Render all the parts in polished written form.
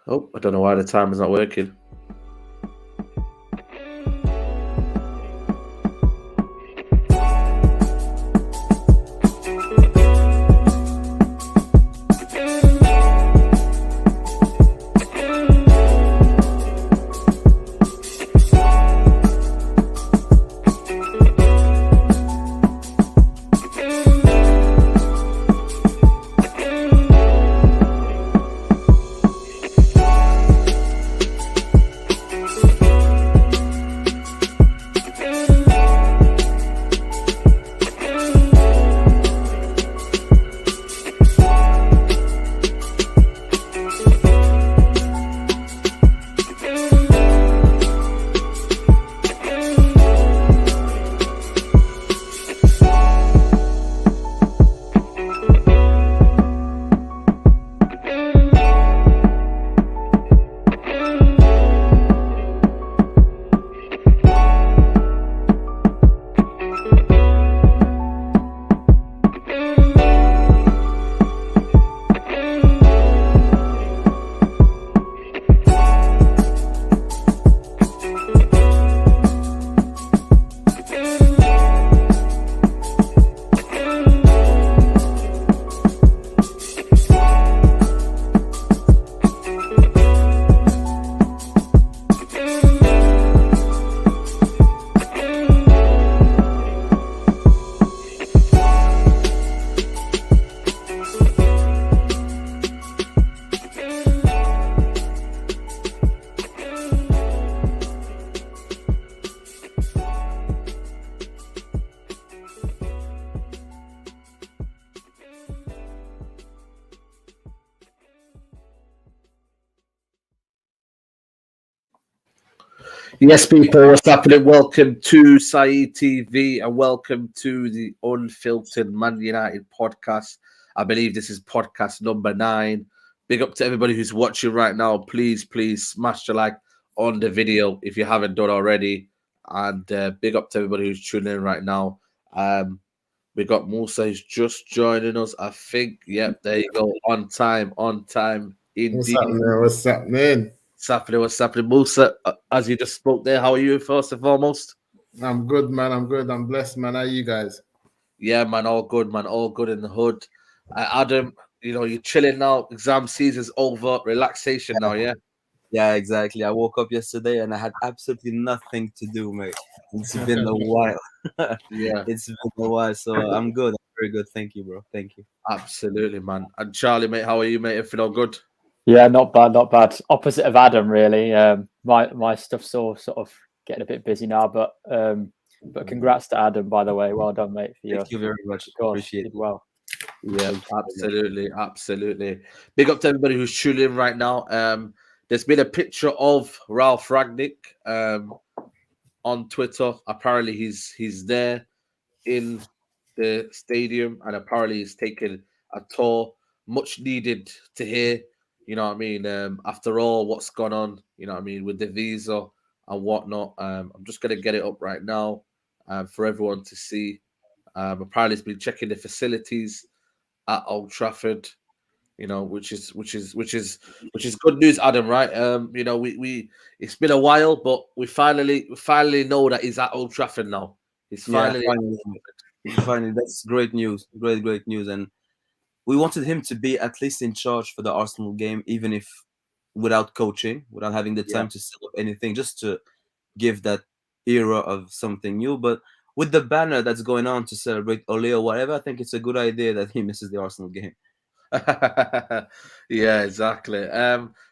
Oh, I don't know why the timer's not working. Yes, people, what's happening? Welcome to Saeed TV and welcome to the Unfiltered Man United podcast. I believe this is podcast number 9. Big up to everybody who's watching right now. Please smash the like on the video if you haven't done already. And big up to everybody who's tuning in right now. We got Musa who's just joining us. I think, yep, there you go. On time indeed. What's happening? What's happening, Musa? As you just spoke there, how are you first and foremost? I'm good, man. I'm good. I'm blessed, man. How are you guys? Yeah, man, all good, man. All good in the hood. Adam, you're chilling now. Exam season's over. Relaxation now, yeah? Yeah, exactly. I woke up yesterday and I had absolutely nothing to do, mate. It's been a while. Yeah. It's been a while, so I'm good. I'm very good. Thank you, bro. Thank you. Absolutely, man. And Charlie, mate, how are you, mate? Everything all good? Yeah, not bad, not bad. Opposite of Adam, really. My stuff's all sort of getting a bit busy now, but congrats to Adam, by the way. Well done, mate. Thank you very much. Appreciate it. Well. Yeah, absolutely. Big up to everybody who's tuning in right now. There's been a picture of Ralph Ragnick on Twitter. Apparently, he's there in the stadium, and apparently he's taken a tour. Much needed to hear. You know what I mean? After all, what's gone on? You know what I mean with the visa and whatnot. I'm just gonna get it up right now for everyone to see. Apparently, he's been checking the facilities at Old Trafford. Which is good news, Adam. Right? We it's been a while, but we finally know that he's at Old Trafford now. He's finally. Finally, that's great news. Great news. And we wanted him to be at least in charge for the Arsenal game, even if without coaching, without having the time to set up anything, just to give that era of something new. But with the banner that's going on to celebrate Ole or whatever, I think it's a good idea that he misses the Arsenal game. Yeah, exactly.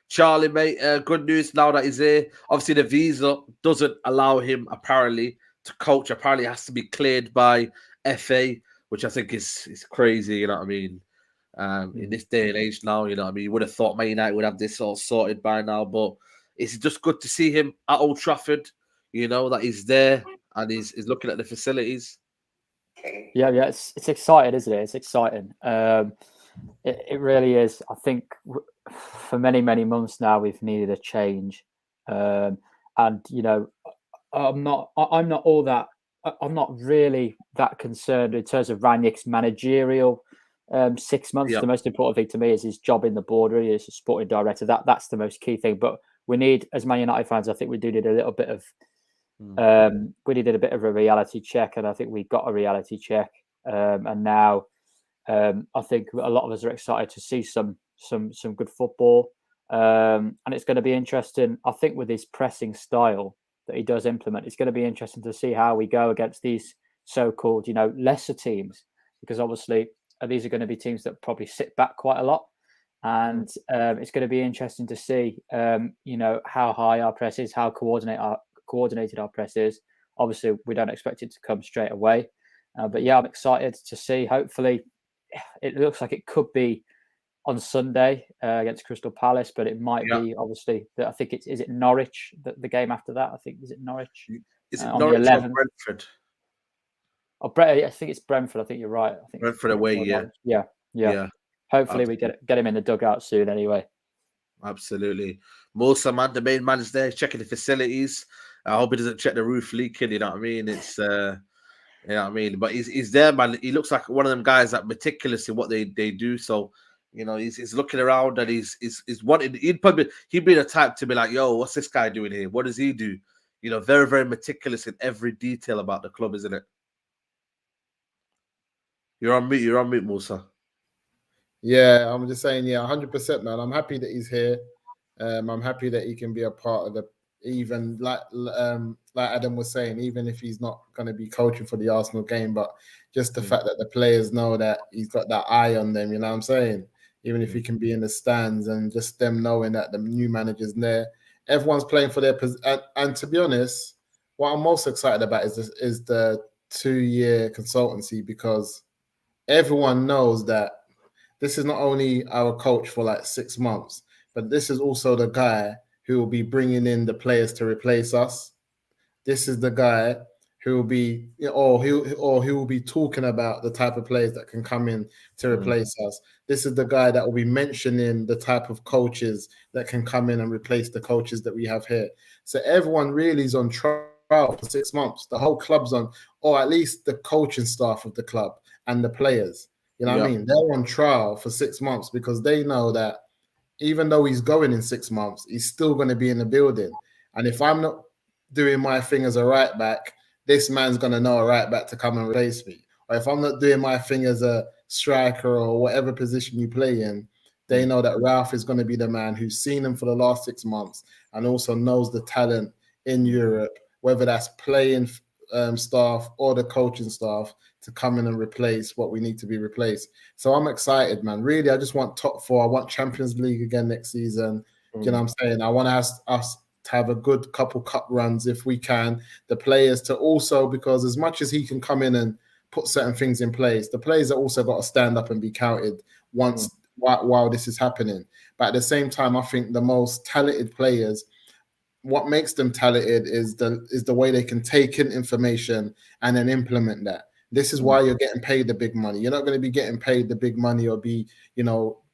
Charlie, mate, good news now that he's here. Obviously, the visa doesn't allow him apparently to coach. Apparently, it has to be cleared by FA, which I think is crazy. You know what I mean? In this day and age now, you know what I mean? You would have thought Man United would have this all sorted by now, but it's just good to see him at Old Trafford. You know that he's there and he's looking at the facilities. Yeah, it's exciting, isn't it? It's exciting. It really is. I think for many months now we've needed a change, and I'm not really that concerned in terms of Rangnick's managerial 6 months. Yeah. The most important thing to me is his job in the border. He is a sporting director. That's the most key thing. But we need, as Man United fans, I think we do need a little bit of we needed a bit of a reality check, and I think we got a reality check. And now I think a lot of us are excited to see some good football. And it's going to be interesting. I think with his pressing style that he does implement, it's going to be interesting to see how we go against these so-called, lesser teams, because obviously these are going to be teams that probably sit back quite a lot. And it's going to be interesting to see, how high our press is, how coordinated our press is. Obviously, we don't expect it to come straight away. But yeah, I'm excited to see. Hopefully, it looks like it could be on Sunday against Crystal Palace, but it might be obviously. I think is it Norwich the game after that? I think is it Norwich? Is it on Norwich the or 11th? Brentford? Oh, I think it's Brentford. I think you're right. I think Brentford away. Yeah. Hopefully, we get him in the dugout soon. Anyway. Absolutely. Musa, man, the main man is there checking the facilities. I hope he doesn't check the roof leaking. You know what I mean? It's you know what I mean. But he's there, man. He looks like one of them guys that meticulous in what they do. So he's looking around and he's wanting. He'd be the type to be like, yo, what's this guy doing here? What does he do? Very, very meticulous in every detail about the club, isn't it? You're on mute, Musa. Yeah, I'm just saying, 100%, man. I'm happy that he's here. I'm happy that he can be a part of even like Adam was saying, even if he's not going to be coaching for the Arsenal game, but just the fact that the players know that he's got that eye on them, you know what I'm saying? Even if he can be in the stands and just them knowing that the new manager's there, everyone's playing for their position. And to be honest, what I'm most excited about is the 2-year consultancy, because everyone knows that this is not only our coach for like 6 months, but this is also the guy who will be bringing in the players to replace us. This is the guy who will be, or who will be talking about the type of players that can come in to replace us. This is the guy that will be mentioning the type of coaches that can come in and replace the coaches that we have here. So everyone really is on trial for 6 months. The whole club's on, or at least the coaching staff of the club and the players. You know what I mean? They're on trial for 6 months because they know that even though he's going in 6 months, he's still going to be in the building. And if I'm not doing my thing as a right back, this man's going to know a right back to come and replace me. Or if I'm not doing my thing as a striker or whatever position you play in, they know that Ralph is going to be the man who's seen him for the last 6 months and also knows the talent in Europe, whether that's playing staff or the coaching staff, to come in and replace what we need to be replaced. So I'm excited, man. Really, I just want top 4. I want Champions League again next season. You know what I'm saying? I want us to have a good couple cup runs if we can. The players to also, because as much as he can come in and put certain things in place, the players are also got to stand up and be counted once while this is happening. But at the same time, I think the most talented players, what makes them talented is the way they can take in information and then implement that. This is why you're getting paid the big money. You're not going to be getting paid the big money or be,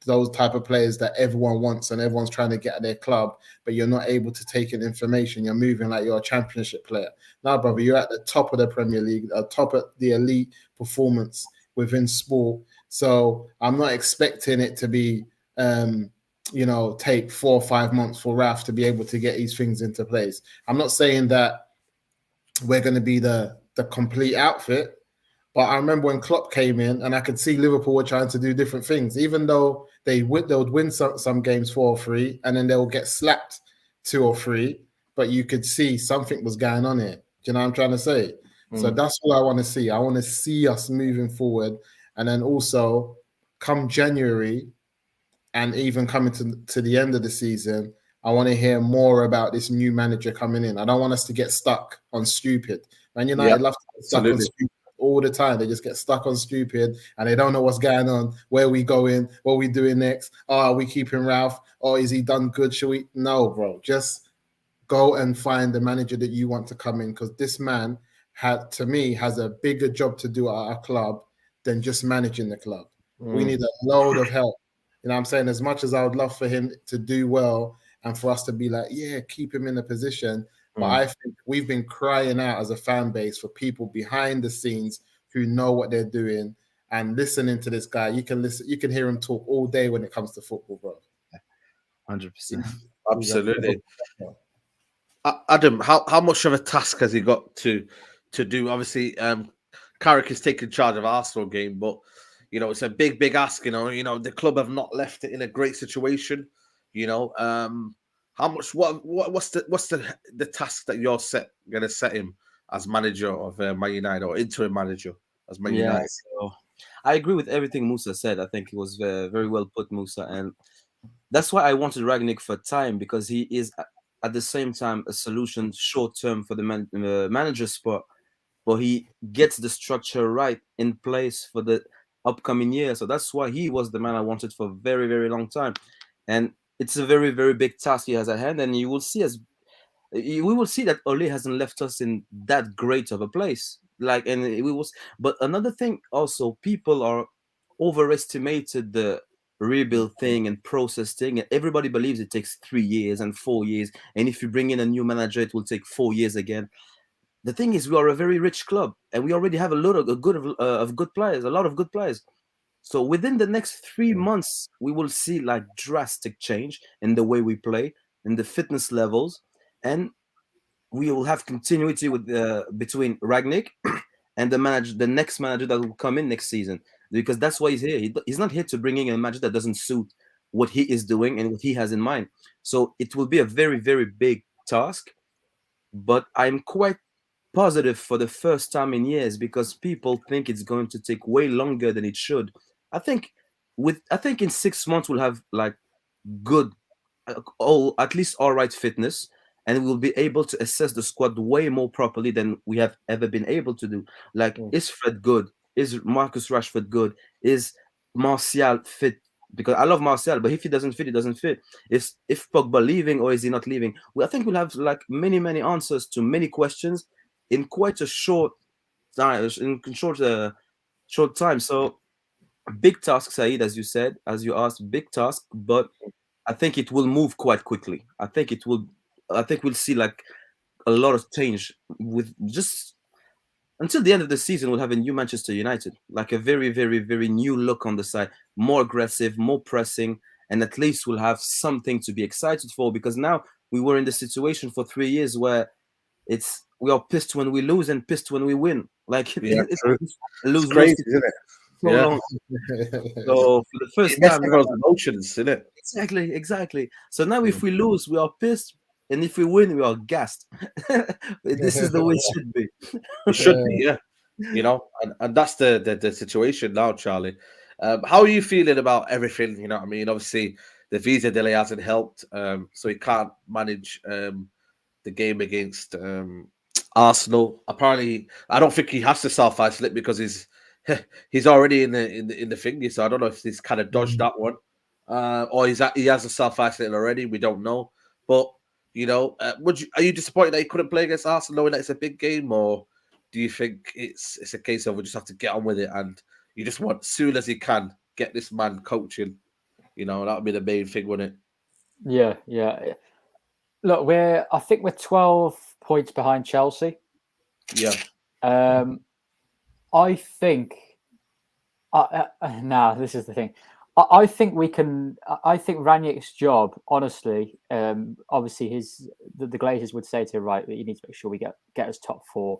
those type of players that everyone wants and everyone's trying to get at their club, but you're not able to take in information. You're moving like you're a championship player. Now, brother, you're at the top of the Premier League, top of the elite performance within sport. So I'm not expecting it to be, take 4 or 5 months for Raf to be able to get these things into place. I'm not saying that we're going to be the complete outfit, but I remember when Klopp came in and I could see Liverpool were trying to do different things, even though they would win some games 4-3 and then they'll get slapped 2 or 3, but you could see something was going on here. Do you know what I'm trying to say? So that's what I want to see. I want to see us moving forward. And then also come January and even coming to the end of the season, I want to hear more about this new manager coming in. I don't want us to get stuck on stupid. Man United love to get stuck on stupid all the time. They just get stuck on stupid and they don't know what's going on, where we going, what we doing next. Oh, are we keeping Ralph? Oh, is he done good? Should we? No, bro. Just go and find the manager that you want to come in, because this man has a bigger job to do at our club than just managing the club. We need a load of help. You know what I'm saying? As much as I would love for him to do well and for us to be like, keep him in the position. But I think we've been crying out as a fan base for people behind the scenes who know what they're doing and listening to this guy, you can hear him talk all day when it comes to football, bro. 100%. Absolutely. Adam, how much of a task has he got to do? Obviously, Carrick is taking charge of Arsenal game, but it's a big ask. The club have not left it in a great situation. How much? What's the task that you're going to set him as manager of Man United, or interim manager as Man United? So I agree with everything Musa said. I think it was very well put, Musa, and that's why I wanted Ragnick for time, because he is at the same time a solution short term for the manager spot, but he gets the structure right in place for the upcoming year. So that's why he was the man I wanted for a very, very long time. And it's a very, very big task he has at hand. And we will see that Ole hasn't left us in that great of a place. But another thing also, people are overestimated the rebuild thing and process thing, and everybody believes it takes 3 years and 4 years, and if you bring in a new manager it will take 4 years again. The thing is, we are a very rich club, and we already have a lot of good players. So within the next 3 months, we will see like drastic change in the way we play, in the fitness levels, and we will have continuity with between Ragnick and the next manager that will come in next season, because that's why he's here. He's not here to bring in a manager that doesn't suit what he is doing and what he has in mind. So it will be a very, very big task, but I'm quite positive for the first time in years, because people think it's going to take way longer than it should. I think in 6 months we'll have like good, at least all right fitness, and we'll be able to assess the squad way more properly than we have ever been able to do. Like, is Fred good? Is Marcus Rashford good? Is Martial fit? Because I love Martial, but if he doesn't fit, he doesn't fit. If Pogba leaving, or is he not leaving? Well, I think we'll have like many answers to many questions in quite a short time. Short time. So big task, Saeed, as you asked, big task, but I think it will move quite quickly. I think we'll see like a lot of change with just until the end of the season. We'll have a new Manchester United, like a very, very, very new look on the side, more aggressive, more pressing, and at least we'll have something to be excited for, because now we were in the situation for 3 years where we are pissed when we lose and pissed when we win. Like it's crazy, isn't it? So long. So for the first time, those emotions, isn't it? Exactly. So now, if we lose, we are pissed, and if we win, we are gassed. This is the way it should be. It should be, yeah. And that's the situation now, Charlie. How are you feeling about everything? You know what I mean? Obviously, the visa delay hasn't helped, so he can't manage the game against Arsenal. Apparently, I don't think he has to self-isolate because he's already in the thingy. So I don't know if he's kind of dodged that one, or he has a self-isolate already. We don't know. But are you disappointed that he couldn't play against Arsenal, knowing that it's a big game, or do you think it's a case of we just have to get on with it and you just want, as soon as he can, get this man coaching? That would be the main thing, wouldn't it? Yeah. Look, I think we're 12 points behind Chelsea. Yeah. I think. Now, this is the thing. I think we can. I think Rangnick's job, honestly, obviously the Glazers would say to him, right, that you need to make sure we get us top 4.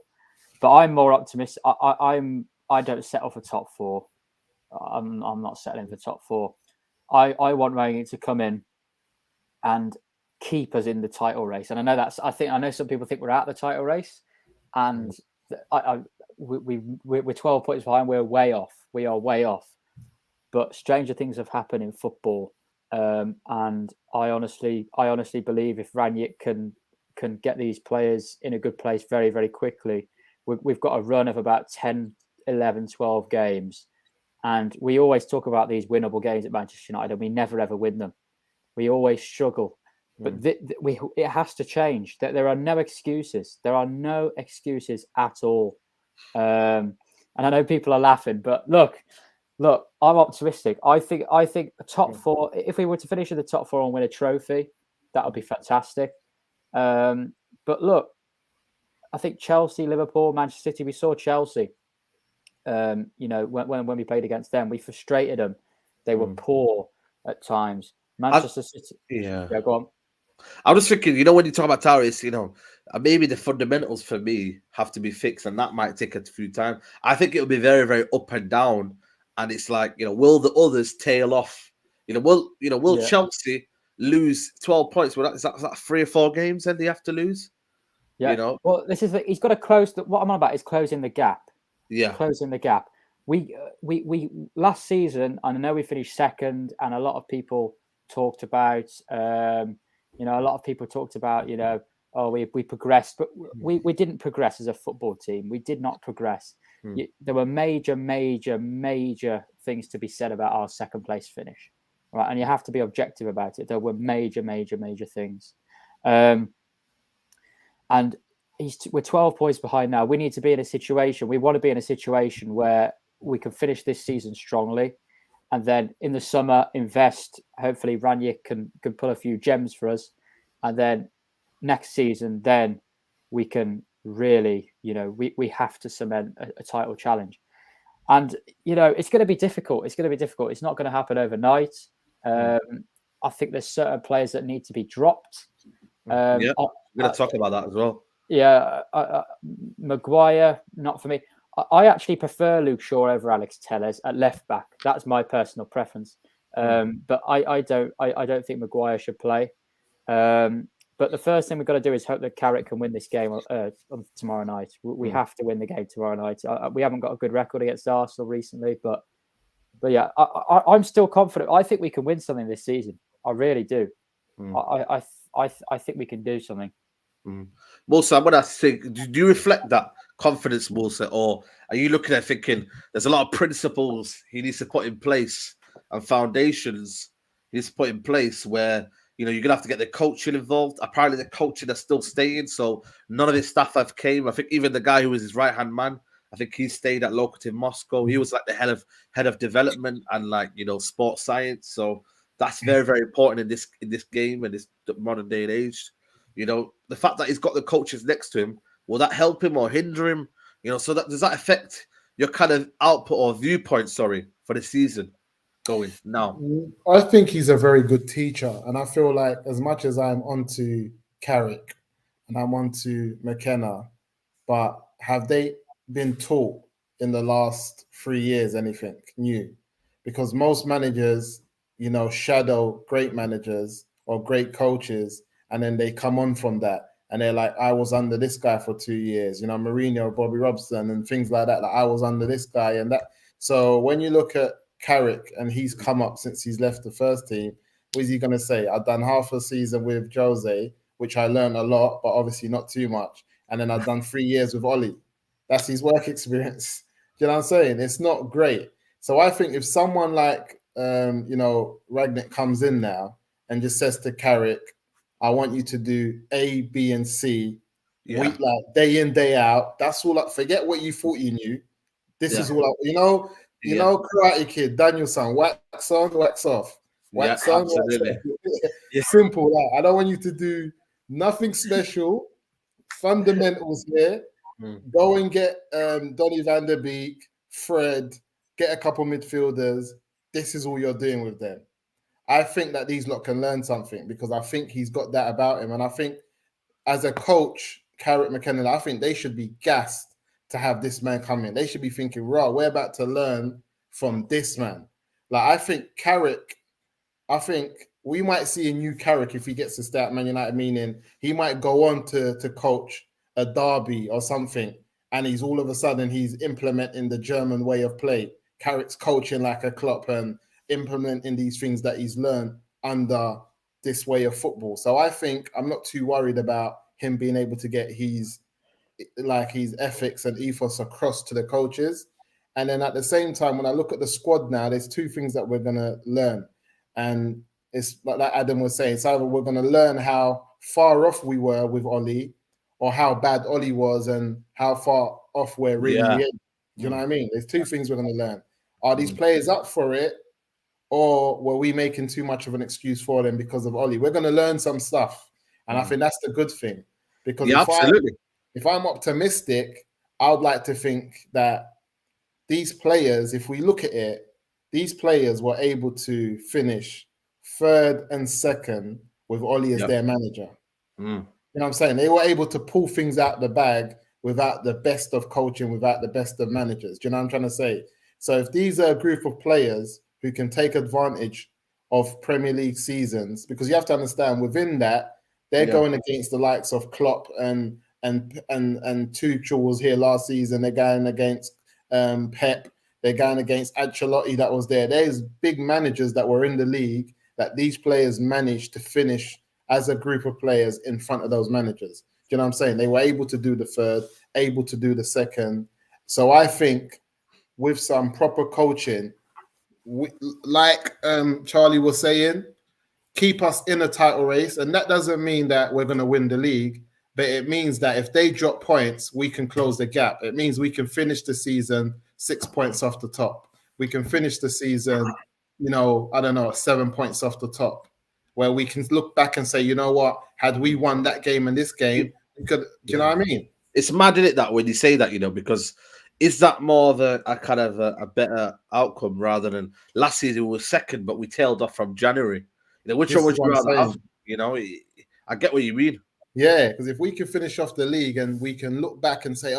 But I'm more optimistic. I don't settle for top 4. I'm not settling for top 4. I want Rangnick to come in and keep us in the title race. And I know some people think we're out of the title race, and we're 12 points behind. We're way off. We are way off. But stranger things have happened in football, and I honestly believe if Rangnick can get these players in a good place very, very quickly, we've got a run of about 10, 11, 12 games, and we always talk about these winnable games at Manchester United, and we never ever win them. We always struggle, but it has to change. There are no excuses. There are no excuses at all. And I know people are laughing, but look, I'm optimistic. I think a top 4. If we were to finish in the top 4 and win a trophy, that would be fantastic. But look, I think Chelsea, Liverpool, Manchester City. We saw Chelsea. You know, when we played against them, we frustrated them. They were poor at times. Manchester City. Yeah, go on. I was thinking, you know, when you talk about Towers, you know, maybe the fundamentals for me have to be fixed, and that might take a few time. I think it'll be very, very up and down, and it's like, you know, will the others tail off? Will Yeah. Chelsea lose 12 points? Well, is that 3 or 4 games then they have to lose? Yeah. You know, Well, he's got to close. What I'm on about is closing the gap. yeah, Closing the gap. We last season, I know we finished second, and a lot of people talked about, you know, a lot of people talked about, you know, oh, we progressed, but we didn't progress as a football team. We did not progress. There were major things to be said about our second place finish, right? And you have to be objective about it. There were major things, and we're 12 points behind now. We need to be in a situation. We want to be in a situation where we can finish this season strongly, and then in the summer invest. Hopefully, Rangnick can pull a few gems for us, and then next season, then we can really, you know, we have to cement a title challenge. And you know, it's going to be difficult. It's not going to happen overnight. I think there's certain players that need to be dropped. yeah, we're going to talk about that as well. Yeah, Maguire, not for me. I actually prefer Luke Shaw over Alex Telles at left back. That's my personal preference. But I don't think Maguire should play. But the first thing we've got to do is hope that Carrick can win this game on tomorrow night. We have to win the game tomorrow night. We haven't got a good record against Arsenal recently, but yeah, I'm still confident. I think we can win something this season. I really do. I think we can do something. Musa, I'm gonna think. Do you reflect that confidence, Musa, or are you looking at thinking there's a lot of principles he needs to put in place and foundations he needs to put in place where, you know, you're gonna have to get the coaching involved. Apparently, the coaching is still staying, so none of his staff have came. I think even the guy who was his right hand man, I think he stayed at Lokomotiv Moscow. He was like the head of development and, like, you know, sports science. So that's very, very important in this game and this modern day and age. You know, the fact that he's got the coaches next to him, will that help him or hinder him? You know, so does that affect your kind of output or viewpoint, for the season going now? I think he's a very good teacher. And I feel like as much as I'm onto Carrick and I'm onto McKenna, but have they been taught in the last 3 years anything new? Because most managers, you know, shadow great managers or great coaches, and then they come on from that and they're like, I was under this guy for 2 years, you know, Mourinho, Bobby Robson and things like that. Like, I was under this guy and that. So when you look at Carrick and he's come up since he's left the first team, what is he going to say? I've done half a season with Jose, which I learned a lot, but obviously not too much. And then I've done 3 years with Oli. That's his work experience. Do you know what I'm saying? It's not great. So I think if someone like, you know, Ragnick comes in now and just says to Carrick, I want you to do A, B, and C, week, like day in, day out. That's all. Forget what you thought you knew. This is all. You know, Karate Kid, Danielson, wax on, wax off. Wax on, absolutely. Wax off. Simple. Like, I don't want you to do nothing special. Fundamentals here. Go and get Donny van der Beek, Fred, get a couple midfielders. This is all you're doing with them. I think that these lot can learn something because I think he's got that about him. And I think as a coach, Carrick, McKenna, I think they should be gassed to have this man come in. They should be thinking, right, we're about to learn from this man. Like, I think Carrick, we might see a new Carrick if he gets to start Man United, meaning he might go on to coach a derby or something. And he's all of a sudden, he's implementing the German way of play. Carrick's coaching like a Klopp and implementing these things that he's learned under this way of football. So I think I'm not too worried about him being able to get his ethics and ethos across to the coaches. And then at the same time, when I look at the squad now, there's two things that we're going to learn. And it's like Adam was saying, it's either we're going to learn how far off we were with Oli or how bad Oli was and how far off we're really in. You know what I mean? There's two things we're going to learn. Are these players up for it? Or were we making too much of an excuse for them because of Oli? We're going to learn some stuff. And I think that's the good thing. Because if I'm optimistic, I would like to think that these players, if we look at it, these players were able to finish third and second with Ollie as their manager. You know what I'm saying? They were able to pull things out the bag without the best of coaching, without the best of managers. Do you know what I'm trying to say? So if these are a group of players who can take advantage of Premier League seasons, because you have to understand within that, they're going against the likes of Klopp and Tuchel was here last season. They're going against Pep. They're going against Ancelotti that was there. There's big managers that were in the league that these players managed to finish as a group of players in front of those managers. Do you know what I'm saying? They were able to do the third, able to do the second. So I think with some proper coaching, like Charlie was saying, keep us in a title race. And that doesn't mean that we're going to win the league, but it means that if they drop points, we can close the gap. It means we can finish the season 6 points off the top. We can finish the season, 7 points off the top, where we can look back and say, you know what, had we won that game and this game, we could, do you know what I mean? It's mad, isn't it, that when you say that, because is that more of a kind of a better outcome rather than last season we were second, but we tailed off from January? Which one would you rather have? I get what you mean. Yeah, because if we can finish off the league and we can look back and say,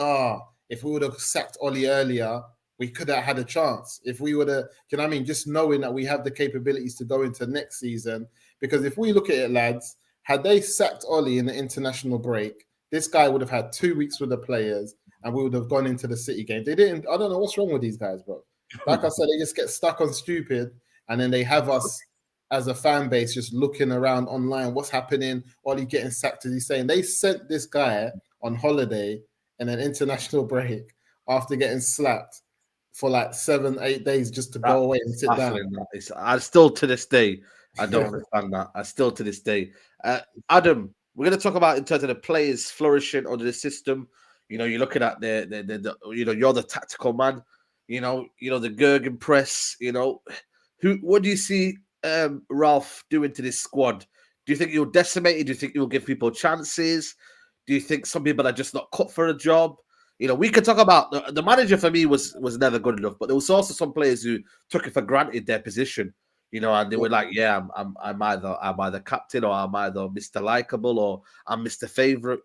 if we would have sacked Ollie earlier, we could have had a chance. If we would have, you know what I mean? Just knowing that we have the capabilities to go into next season. Because if we look at it, lads, had they sacked Ollie in the international break, this guy would have had 2 weeks with the players and we would have gone into the City game. They didn't. I don't know what's wrong with these guys, bro. Like I said, they just get stuck on stupid and then they have us as a fan base just looking around online. What's happening? Ollie getting sacked, as he's saying. They sent this guy on holiday in an international break after getting slapped for like 7-8 days just to go away and sit down. I still to this day, I don't understand that. I still to this day. Adam, we're going to talk about in terms of the players flourishing under the system. You're looking at the you're the tactical man. The Gergen press. What do you see Ralph doing to this squad? Do you think you'll decimate it? Do you think you'll give people chances? Do you think some people are just not cut for a job? We could talk about the manager. For me, was never good enough, but there was also some players who took it for granted their position. And they were like, "Yeah, I'm either captain or I'm either Mr. Likeable or I'm Mr. Favorite."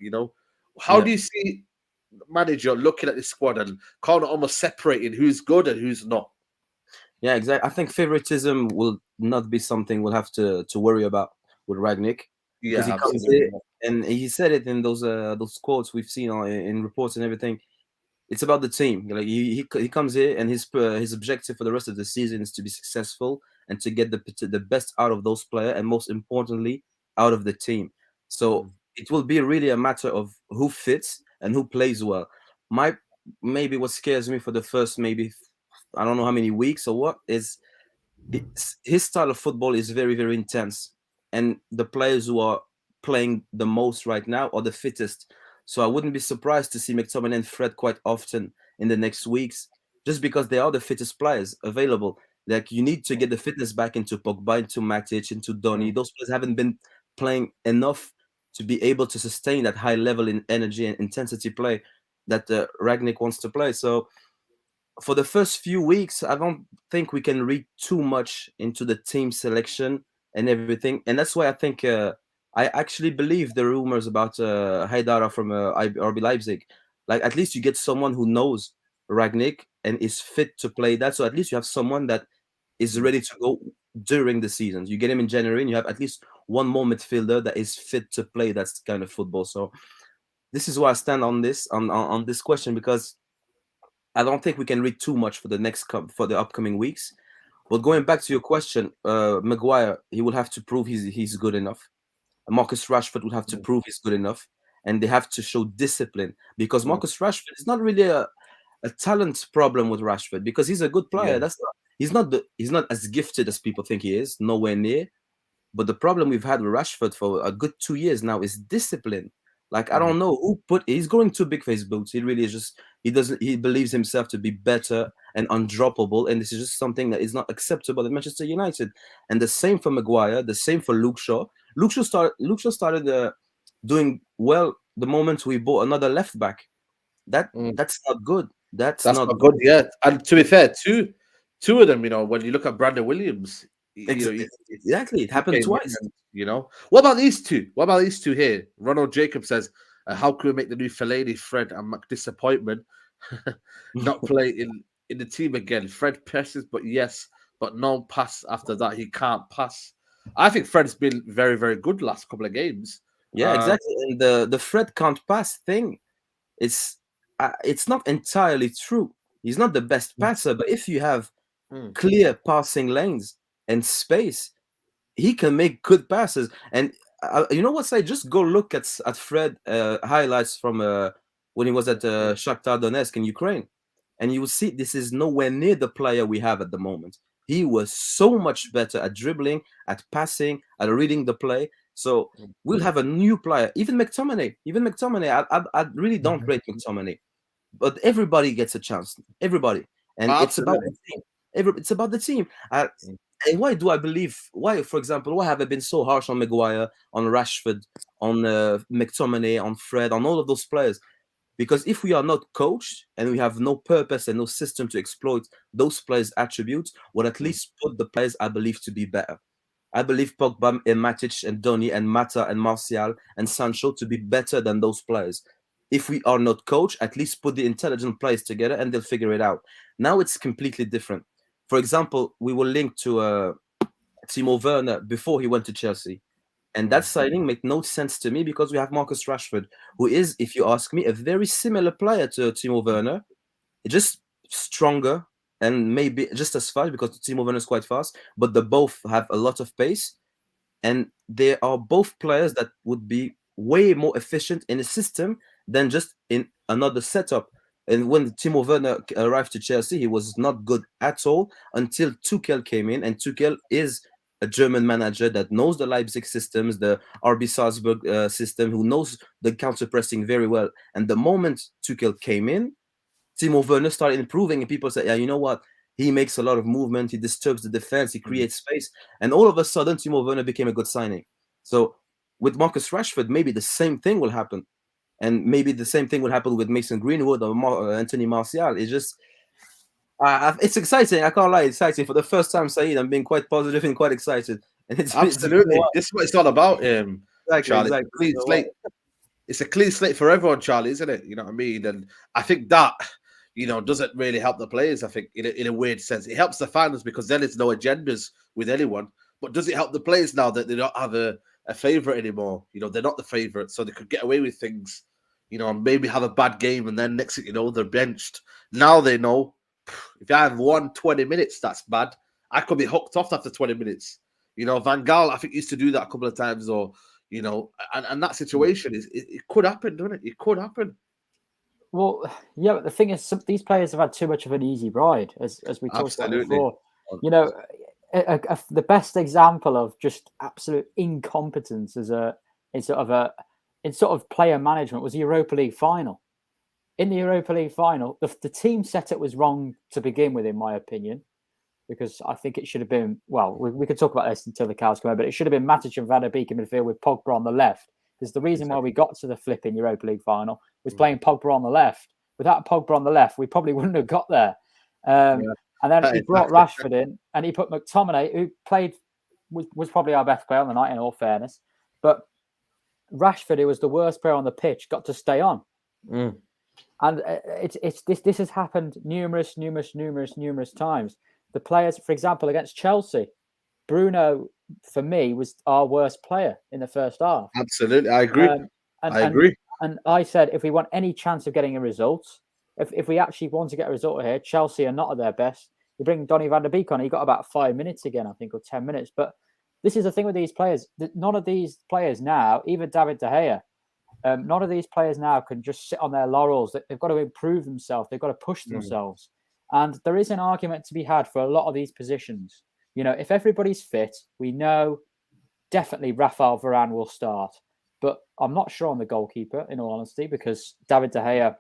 How do you see the manager looking at this squad and kind of almost separating who's good and who's not? Yeah, exactly. I think favoritism will not be something we'll have to worry about with Ragnick. Yeah, he comes in and he said it in those quotes we've seen in reports and everything. It's about the team. Like he comes here and his objective for the rest of the season is to be successful and to get the best out of those players and most importantly out of the team. So it will be really a matter of who fits and who plays well. Maybe what scares me for the first I don't know how many weeks or what is his style of football is very, very intense. And the players who are playing the most right now are the fittest. So I wouldn't be surprised to see McTominay and Fred quite often in the next weeks, just because they are the fittest players available. Like you need to get the fitness back into Pogba, into Matic, into Donny. Those players haven't been playing enough to be able to sustain that high level in energy and intensity play that Ragnick wants to play. So for the first few weeks, I don't think we can read too much into the team selection and everything. And that's why I think I actually believe the rumors about Haidara from RB Leipzig. Like at least you get someone who knows Ragnick and is fit to play that. So at least you have someone that is ready to go during the season. You get him in January and you have at least one more midfielder that is fit to play that kind of football. So this is where I stand on this on this question, because I don't think we can read too much for the upcoming weeks. But going back to your question, Maguire, he will have to prove he's good enough. Marcus Rashford will have to prove he's good enough, and they have to show discipline, because Marcus Rashford is not really a talent problem with Rashford, because he's a good player. He's not as gifted as people think he is, nowhere near. But the problem we've had with Rashford for a good 2 years now is discipline. Like I don't know he's growing too big for his boots. He really is just he believes himself to be better and undroppable, and this is just something that is not acceptable at Manchester United. And the same for Maguire, the same for Luke Shaw. Luke Shaw started doing well the moment we bought another left back. That's not good. That's That's not not good. Yeah, and to be fair, two of them. When you look at Brandon Williams, exactly. It happened came in twice. and, what about these two? What about these two here? Ronald Jacob says, "How can we make the new Fellaini, Fred, and disappointment not play in the team again? Fred passes, but no pass after that. He can't pass. I think Fred's been very, very good last couple of games. Yeah, exactly. And the Fred can't pass thing, it's not entirely true. He's not the best passer, but if you have clear passing lanes and space, he can make good passes. And you know what? Say, just go look at Fred highlights from when he was at Shakhtar Donetsk in Ukraine, and you will see this is nowhere near the player we have at the moment. He was so much better at dribbling, at passing, at reading the play. So we'll have a new player. Even McTominay. I really don't rate McTominay, but everybody gets a chance. Everybody, and it's about the team. It's about the team. And why do I believe? Why, for example, why have I been so harsh on Maguire, on Rashford, on McTominay, on Fred, on all of those players? Because if we are not coached and we have no purpose and no system to exploit those players' attributes, we'll at least put the players I believe to be better. I believe Pogba and Matic and Donny and Mata and Martial and Sancho to be better than those players. If we are not coached, at least put the intelligent players together and they'll figure it out. Now it's completely different. For example, we were linked to Timo Werner before he went to Chelsea. And that signing made no sense to me because we have Marcus Rashford, who is, if you ask me, a very similar player to Timo Werner, just stronger and maybe just as fast because Timo Werner is quite fast, but they both have a lot of pace. And they are both players that would be way more efficient in a system than just in another setup. And when Timo Werner arrived to Chelsea, he was not good at all until Tuchel came in. And Tuchel is a German manager that knows the Leipzig systems, the RB Salzburg system, who knows the counter pressing very well. And the moment Tuchel came in, Timo Werner started improving, and people said, "Yeah, you know what? He makes a lot of movement. He disturbs the defense. He creates space." And all of a sudden, Timo Werner became a good signing. So with Marcus Rashford, maybe the same thing will happen. And maybe the same thing will happen with Mason Greenwood or Anthony Martial. It's just, it's exciting. I can't lie, it's exciting. For the first time, Saeed, I'm being quite positive and quite excited. And Absolutely. This is what it's all about, Charlie. Exactly. Clean slate. It's a clean slate for everyone, Charlie, isn't it? You know what I mean? And I think that, doesn't really help the players, I think, in a weird sense. It helps the fans because then there's no agendas with anyone. But does it help the players now that they don't have a favourite anymore? They're not the favourite, so they could get away with things, and maybe have a bad game, and then next thing you know, they're benched. Now they know, if I have 20 minutes, that's bad. I could be hooked off after 20 minutes. Van Gaal, I think, used to do that a couple of times, or, and that situation it could happen, doesn't it? It could happen. Well, yeah, but the thing is, these players have had too much of an easy ride, as we talked about before. The best example of just absolute incompetence in sort of player management was the Europa League final. In the Europa League final, the team setup was wrong to begin with, in my opinion, because I think it should have been, well, we could talk about this until the cows come home, but it should have been Matic and Van der Beek in midfield with Pogba on the left. Because the reason why we got to the flipping Europa League final was playing Pogba on the left. Without Pogba on the left, we probably wouldn't have got there. And then he brought Rashford in, and he put McTominay, who was probably our best player on the night, in all fairness. But Rashford, who was the worst player on the pitch, got to stay on. And this has happened numerous times. The players, for example, against Chelsea, Bruno, for me, was our worst player in the first half. Absolutely, I agree. I agree. And I said, if we want any chance of getting a result, if we actually want to get a result here, Chelsea are not at their best. You bring Donny van der Beek on, he got about 5 minutes again, I think, or 10 minutes. But this is the thing with these players. None of these players now, even David De Gea, none of these players now can just sit on their laurels. They've got to improve themselves. They've got to push themselves. And there is an argument to be had for a lot of these positions. If everybody's fit, we know definitely Rafael Varane will start. But I'm not sure on the goalkeeper, in all honesty, because David De Gea,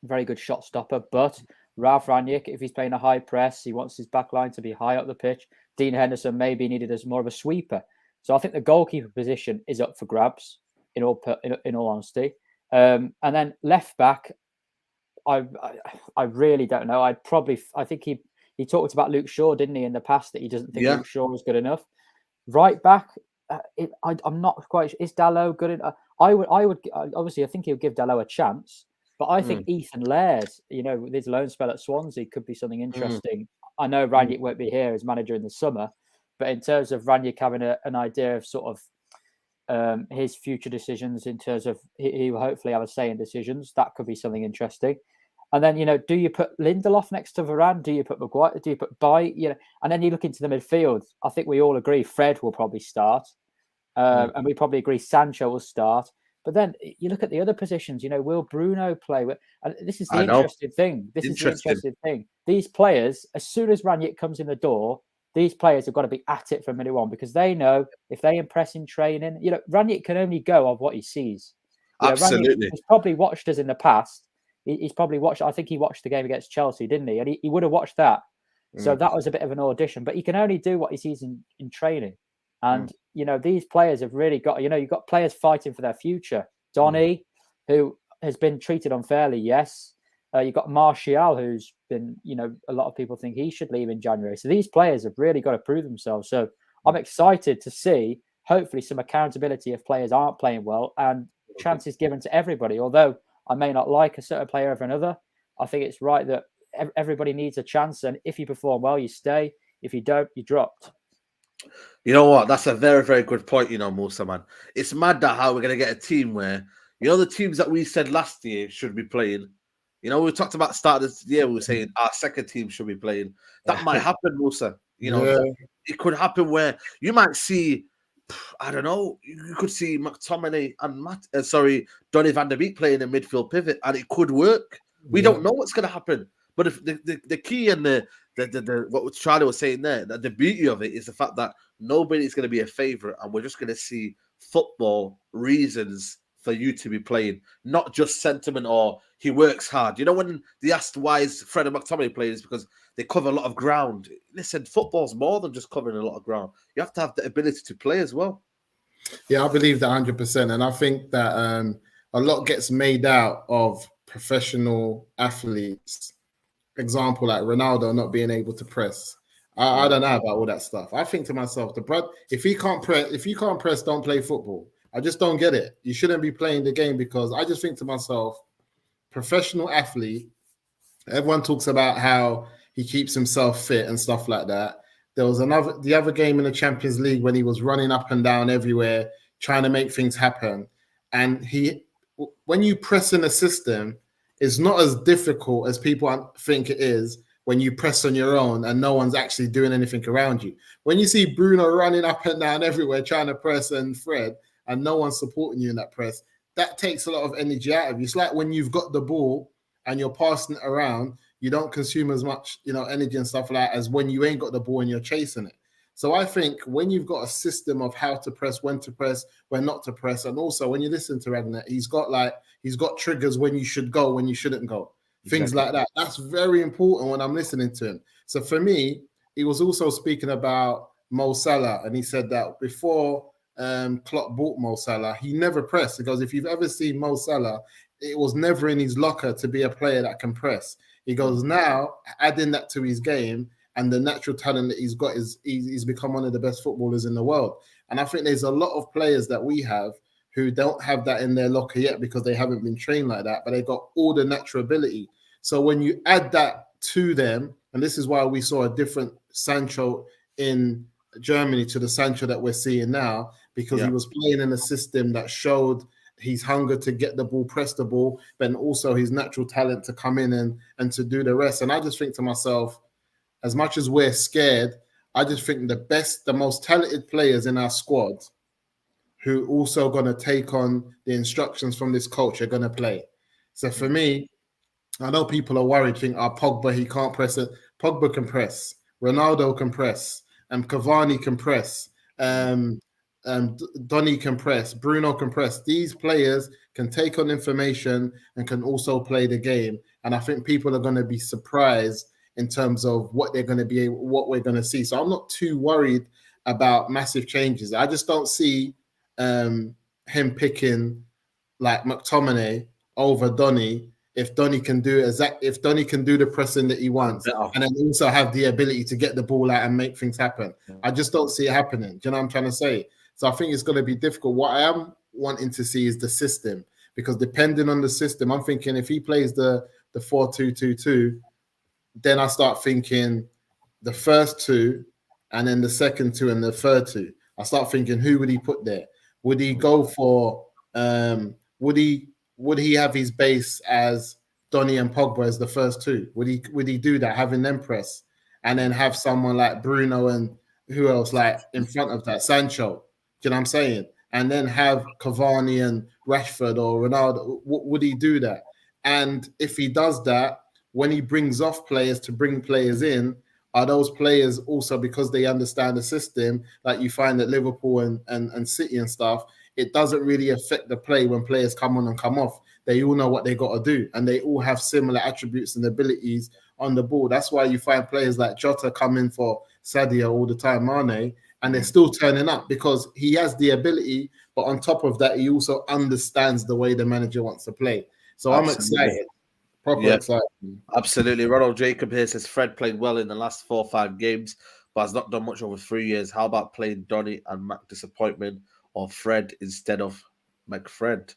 very good shot stopper. But Ralf Rangnick, if he's playing a high press, he wants his back line to be high up the pitch. Dean Henderson maybe needed as more of a sweeper. So I think the goalkeeper position is up for grabs, in all honesty. And then left back, I really don't know. I think he talked about Luke Shaw, didn't he, in the past, that he doesn't think Luke Shaw was good enough. Right back, I'm not quite sure. Is Dalot good enough? I would obviously I think he'll give Dalot a chance, but I think Ethan Laird, with his loan spell at Swansea, could be something interesting. I know Rangnick won't be here as manager in the summer, but in terms of Rangnick having an idea of sort of his future decisions, in terms of he will hopefully have a say in decisions, that could be something interesting. And then, do you put Lindelof next to Varane? Do you put Maguire? Do you put Bailly? And then you look into the midfield. I think we all agree Fred will probably start. And we probably agree Sancho will start. But then you look at the other positions, will Bruno play? And this is the interesting thing. This is the interesting thing. These players, as soon as Rangnick comes in the door, these players have got to be at it from minute one, because they know if they impress in training, Rangnick can only go on what he sees. Absolutely. He's probably watched us in the past. He's probably watched, I think he watched the game against Chelsea, didn't he? And he would have watched that. So that was a bit of an audition, but he can only do what he sees in training. And, these players have really got, you've got players fighting for their future. Donny, who has been treated unfairly, yes. You've got Martial, who's been, a lot of people think he should leave in January. So these players have really got to prove themselves. So I'm excited to see, hopefully, some accountability if players aren't playing well and chances given to everybody. Although I may not like a certain player over another, I think it's right that everybody needs a chance. And if you perform well, you stay. If you don't, you're dropped. You know what? That's a very, very good point, Musa, man. It's mad that how we're going to get a team where, the teams that we said last year should be playing. We talked about start of the year, we were saying our second team should be playing. That might happen, Musa. It could happen where you might see, I don't know, you could see McTominay and Donny van der Beek playing a midfield pivot, and it could work. We don't know what's going to happen. But if the key and the what Charlie was saying there, that the beauty of it is the fact that nobody's going to be a favourite, and we're just going to see football reasons for you to be playing, not just sentiment or he works hard. When they asked why is Fred and McTominay playing, is because they cover a lot of ground. Listen, football's more than just covering a lot of ground. You have to have the ability to play as well. Yeah, I believe that 100%. And I think that a lot gets made out of professional athletes. Example, like Ronaldo not being able to press. I don't know about all that stuff. I think to myself, if you can't press, don't play football. I just don't get it. You shouldn't be playing the game, because I just think to myself, professional athlete, everyone talks about how he keeps himself fit and stuff like that. There was the other game in the Champions League when he was running up and down everywhere, trying to make things happen. And when you press in a system, it's not as difficult as people think it is when you press on your own and no one's actually doing anything around you. When you see Bruno running up and down everywhere trying to press, and Fred, and no one's supporting you in that press, that takes a lot of energy out of you. It's like when you've got the ball and you're passing it around, you don't consume as much, energy and stuff like that as when you ain't got the ball and you're chasing it. So I think when you've got a system of how to press, when not to press, and also when you listen to Ragna, he's got triggers when you should go, when you shouldn't go, things like that. That's very important when I'm listening to him. So for me, he was also speaking about Mo Salah, and he said that before Klopp bought Mo Salah, he never pressed. Because if you've ever seen Mo Salah, it was never in his locker to be a player that can press. He goes, now adding that to his game and the natural talent that he's got, he's become one of the best footballers in the world. And I think there's a lot of players that we have who don't have that in their locker yet because they haven't been trained like that, but they got all the natural ability. So when you add that to them, and this is why we saw a different Sancho in Germany to the Sancho that we're seeing now, because he was playing in a system that showed his hunger to get the ball, press the ball, but also his natural talent to come in and to do the rest. And I just think to myself, as much as we're scared, I just think the most talented players in our squad who also going to take on the instructions from this coach are going to play. So for me, I know people are worried, think, Pogba, he can't press it. Pogba can press. Ronaldo can press. Cavani can press. Donny can press. Bruno can press. These players can take on information and can also play the game. And I think people are going to be surprised in terms of what they're going to be, what we're going to see. So I'm not too worried about massive changes. I just don't see him picking like McTominay over Donny if Donny can do the pressing that he wants, and then also have the ability to get the ball out and make things happen. I just don't see it happening. Do you know what I'm trying to say? So I think it's going to be difficult. What I am wanting to see is the system, because depending on the system, I'm thinking if he plays the 4-2-2-2, then I start thinking the first two, and then the second two and the third two. I start thinking, who would he put there? Would he go for? Would he have his base as Donny and Pogba as the first two? Would he do that, having them press, and then have someone like Bruno and who else like in front of that, Sancho? Do you know what I'm saying? And then have Cavani and Rashford or Ronaldo. Would he do that? And if he does that, when he brings off players to bring players in, are those players also, because they understand the system, like you find at Liverpool and City and stuff, it doesn't really affect the play when players come on and come off. They all know what they got to do, and they all have similar attributes and abilities on the ball. That's why you find players like Jota come in for Sadio all the time, Mane, and they're still turning up because he has the ability, but on top of that, he also understands the way the manager wants to play. So Absolutely. I'm excited. Proper excited. Absolutely. Ronald Jacob here says Fred played well in the last 4 or 5 games, but has not done much over 3 years. How about playing Donny and Mac disappointment, or Fred instead of McFred?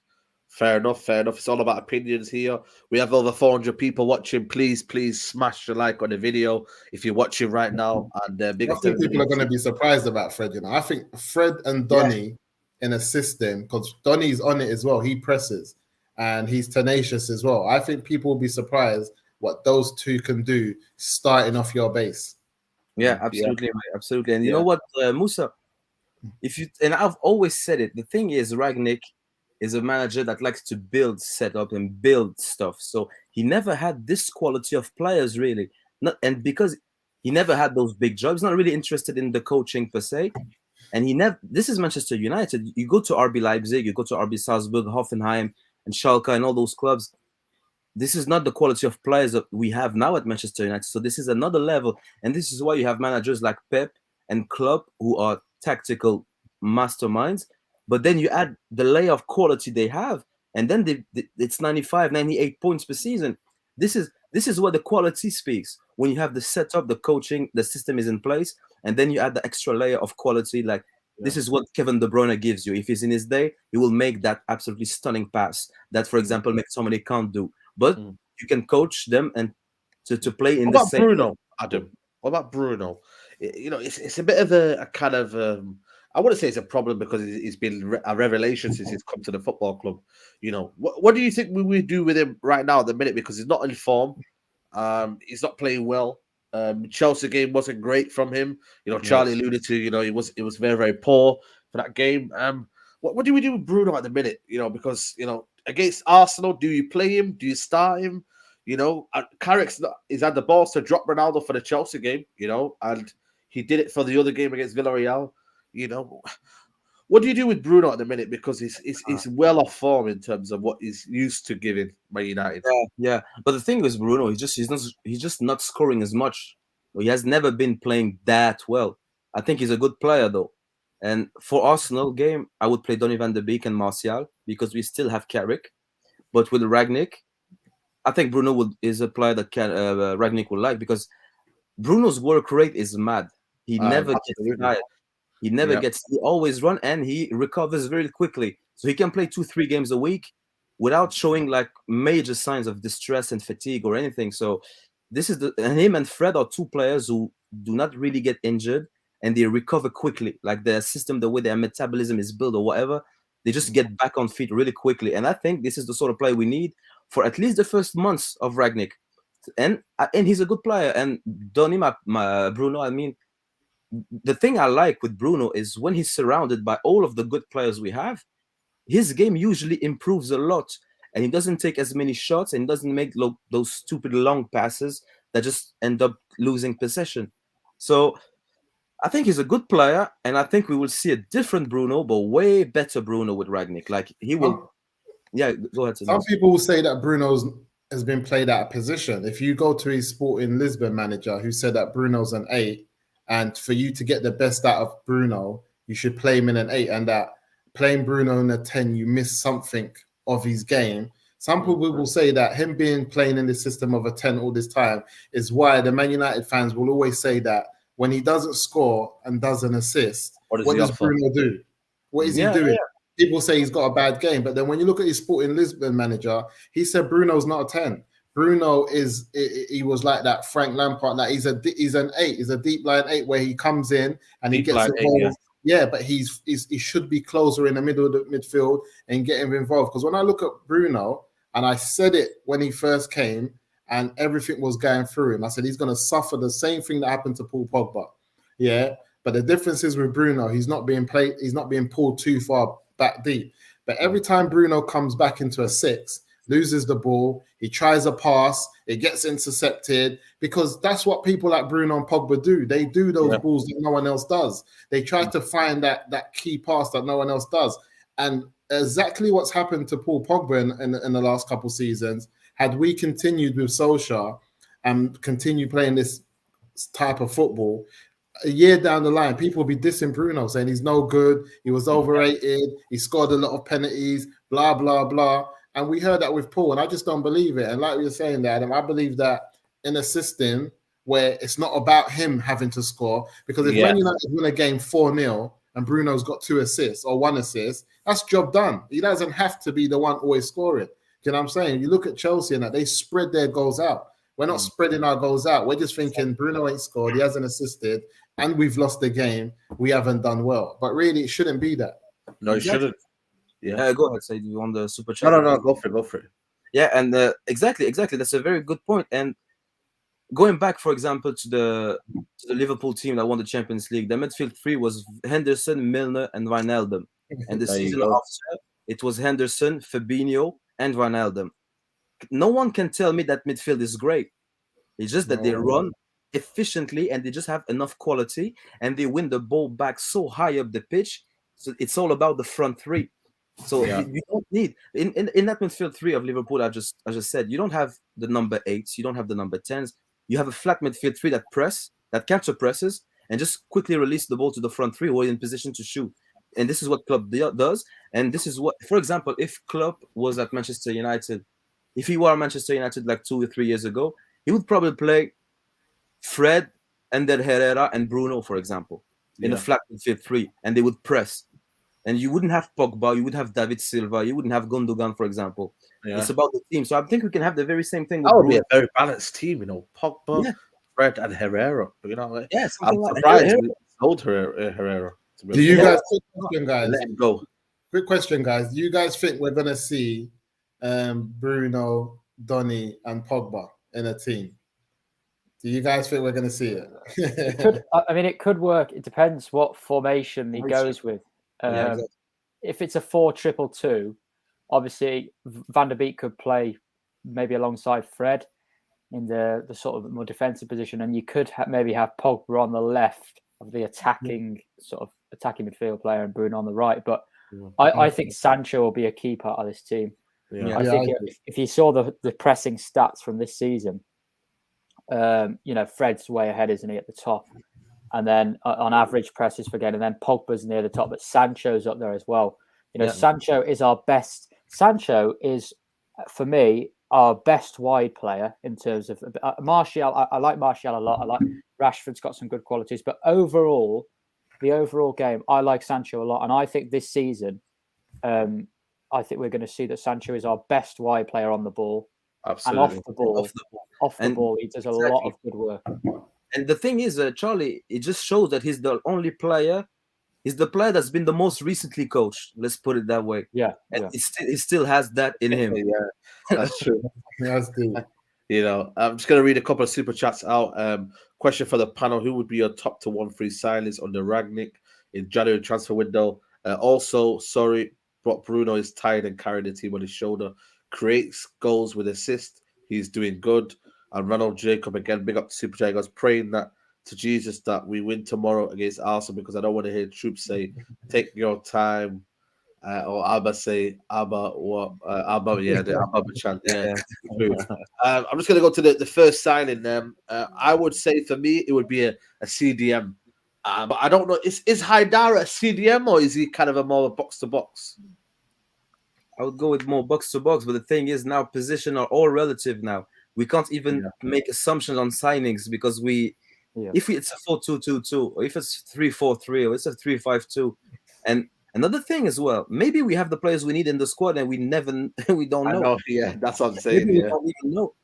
Fair enough, fair enough. It's all about opinions here. We have over 400 people watching. Please smash the like on the video if you're watching right now. And big I think people are going to be surprised about Fred. You know, I think Fred and Donny in a system, because Donny's on it as well. He presses and he's tenacious as well. I think people will be surprised what those two can do starting off your base. Yeah, absolutely, absolutely. And you know what, Musa? And I've always said it. The thing is, Ragnick is a manager that likes to build setup and build stuff. So he never had this quality of players, really. And because he never had those big jobs, not really interested in the coaching per se. And this is Manchester United. You go to RB Leipzig, you go to RB Salzburg, Hoffenheim, and Schalke, and all those clubs. This is not the quality of players that we have now at Manchester United. So this is another level. And this is why you have managers like Pep and Klopp, who are tactical masterminds. But then you add the layer of quality they have, and then it's 95, 98 points per season. This is where the quality speaks. When you have the setup, the coaching, the system is in place, and then you add the extra layer of quality. This is what Kevin De Bruyne gives you. If he's in his day, he will make that absolutely stunning pass that, for example, McTominay can't do. But you can coach them and to play in the same. What about Bruno, Adam? What about Bruno? You know, it's a bit of a kind of I wouldn't say it's a problem, because he's been a revelation since he's come to the football club. You know, what do you think we do with him right now at the minute? Because he's not in form. He's not playing well. Chelsea game wasn't great from him. You know, Charlie alluded to, you know, it was very, very poor for that game. What do we do with Bruno at the minute? You know, because, you know, against Arsenal, do you play him? Do you start him? You know, Carrick's he's had the balls to drop Ronaldo for the Chelsea game, you know, and he did it for the other game against Villarreal. You know, what do you do with Bruno at the minute? Because he's well off form in terms of what he's used to giving Man United. Yeah. But the thing is, Bruno, he's just not scoring as much. He has never been playing that well. I think he's a good player though. And for Arsenal game, I would play Donny van de Beek and Martial, because we still have Carrick. But with Ragnick, I think Bruno is a player that Ragnick will like, because Bruno's work rate is mad. He never gets tired. He never gets. He always run, and he recovers very quickly. So he can play 2-3 games a week without showing like major signs of distress and fatigue or anything. So this is and him and Fred are two players who do not really get injured, and they recover quickly. Like their system, the way their metabolism is built or whatever, they just get back on feet really quickly. And I think this is the sort of play we need for at least the first months of Ragnick. And he's a good player. And Donny, Bruno, I mean, the thing I like with Bruno is when he's surrounded by all of the good players we have, his game usually improves a lot, and he doesn't take as many shots, and he doesn't make those stupid long passes that just end up losing possession. So I think he's a good player, and I think we will see a different Bruno, but way better Bruno with Ragnick. Like he will. Yeah, go ahead. Some people will say that Bruno's has been played out of position. If you go to his Sporting Lisbon manager, who said that Bruno's an 8, and for you to get the best out of Bruno, you should play him in an 8, and that playing Bruno in a 10, you miss something of his game. Some people will say that him being playing in the system of a 10 all this time is why the Man United fans will always say that when he doesn't score and doesn't assist, what does Bruno do? What is he doing? Yeah. People say he's got a bad game, but then when you look at his Sporting Lisbon manager, he said Bruno's not a 10. Bruno he was like that Frank Lampard. Like he's an 8. He's a deep line 8 where he comes in and he gets involved. Yeah, but he should be closer in the middle of the midfield and get him involved. Because when I look at Bruno, and I said it when he first came, and everything was going through him, I said he's going to suffer the same thing that happened to Paul Pogba. Yeah, but the difference is with Bruno, he's not being pulled too far back deep. But every time Bruno comes back into a 6, loses the ball, he tries a pass, it gets intercepted, because that's what people like Bruno and Pogba do. They do those balls that no one else does. They try to find that key pass that no one else does. And exactly what's happened to Paul Pogba in the last couple of seasons, had we continued with Solskjaer and continue playing this type of football, a year down the line, people will be dissing Bruno, saying he's no good, he was overrated, he scored a lot of penalties, blah, blah, blah. And we heard that with Paul, and I just don't believe it. And like we were saying there, Adam, I believe that in a system where it's not about him having to score, because if Man United win a game 4-0 and Bruno's got 2 assists or 1 assist, that's job done. He doesn't have to be the one always scoring. You know what I'm saying? You look at Chelsea and that they spread their goals out. We're not spreading our goals out. We're just thinking Bruno ain't scored, he hasn't assisted, and we've lost the game. We haven't done well. But really, it shouldn't be that. No, it shouldn't. Yeah, go ahead. Say you want the super chat? No, go for it. Yeah, and exactly. That's a very good point. And going back, for example, to the Liverpool team that won the Champions League, the midfield 3 was Henderson, Milner, and Wijnaldum. And the season after, it was Henderson, Fabinho, and Wijnaldum. No one can tell me that midfield is great. It's just that they run efficiently and they just have enough quality and they win the ball back so high up the pitch. So it's all about the front 3. So you don't need in that midfield 3 of Liverpool. I just said, you don't have the number 8s, you don't have the number 10s. You have a flat midfield 3 that counter presses and just quickly release the ball to the front 3 who are in position to shoot. And this is what Klopp does. And this is what, for example, if Klopp was at Manchester United, if he were at Manchester United like 2 or 3 years ago, he would probably play Fred and then Herrera and Bruno, for example, in a flat midfield 3, and they would press. And you wouldn't have Pogba, you would have David Silva, you wouldn't have Gundogan, for example. Yeah. It's about the team. So I think we can have the very same thing with That would Bruno. be a very balanced team, Pogba, Fred, and Herrera. I'm like surprised we sold Herrera. Do you guys, guys, let him go. Quick question, guys. Do you guys think we're going to see Bruno, Donny, and Pogba in a team? Do you guys think we're going to see it? It could work. It depends what formation he goes with. Exactly. If it's a 4-2-2, obviously Van der Beek could play maybe alongside Fred in the sort of more defensive position, and you could maybe have Pogba on the left of the attacking midfield player and Bruno on the right. But I think Sancho will be a key part of this team. I think if you saw the pressing stats from this season, Fred's way ahead, isn't he, at the top? And then on average presses for game, and then Pogba's near the top, but Sancho's up there as well. Sancho is our best. Sancho is, for me, our best wide player in terms of Martial. I like Martial a lot. I like Rashford's got some good qualities, but overall, the overall game, I like Sancho a lot. And I think this season, I think we're going to see that Sancho is our best wide player on the ball. Absolutely. And off the ball, he does a lot of good work. And the thing is, Charlie, it just shows that he's the only player. He's the player that's been the most recently coached. Let's put it that way. Yeah. And he still has that in him. Yeah, that's true. That's true. I'm just going to read a couple of super chats out. Question for the panel: who would be your top to 1 free signings under Ragnick in January transfer window? Also, sorry, but Bruno is tired and carrying the team on his shoulder. Creates goals with assists. He's doing good. And Ronald Jacob, again, big up to Super Jaguars, praying that to Jesus that we win tomorrow against Arsenal, because I don't want to hear troops say, take your time, or Abba say, Abba, what? Abba, the Abba chant. Yeah. I'm just going to go to the first signing. I would say for me, it would be a CDM. But I don't know, is Haidara a CDM, or is he kind of a more box-to-box? I would go with more box to box. But the thing is, now position are all relative. Now we can't even make assumptions on signings because if it's a 4-2-2-2, or if it's 3-4-3, or it's a 3-5-2, and another thing as well, maybe we have the players we need in the squad, and we don't know. I know, yeah, that's what I'm saying. Maybe we don't even know,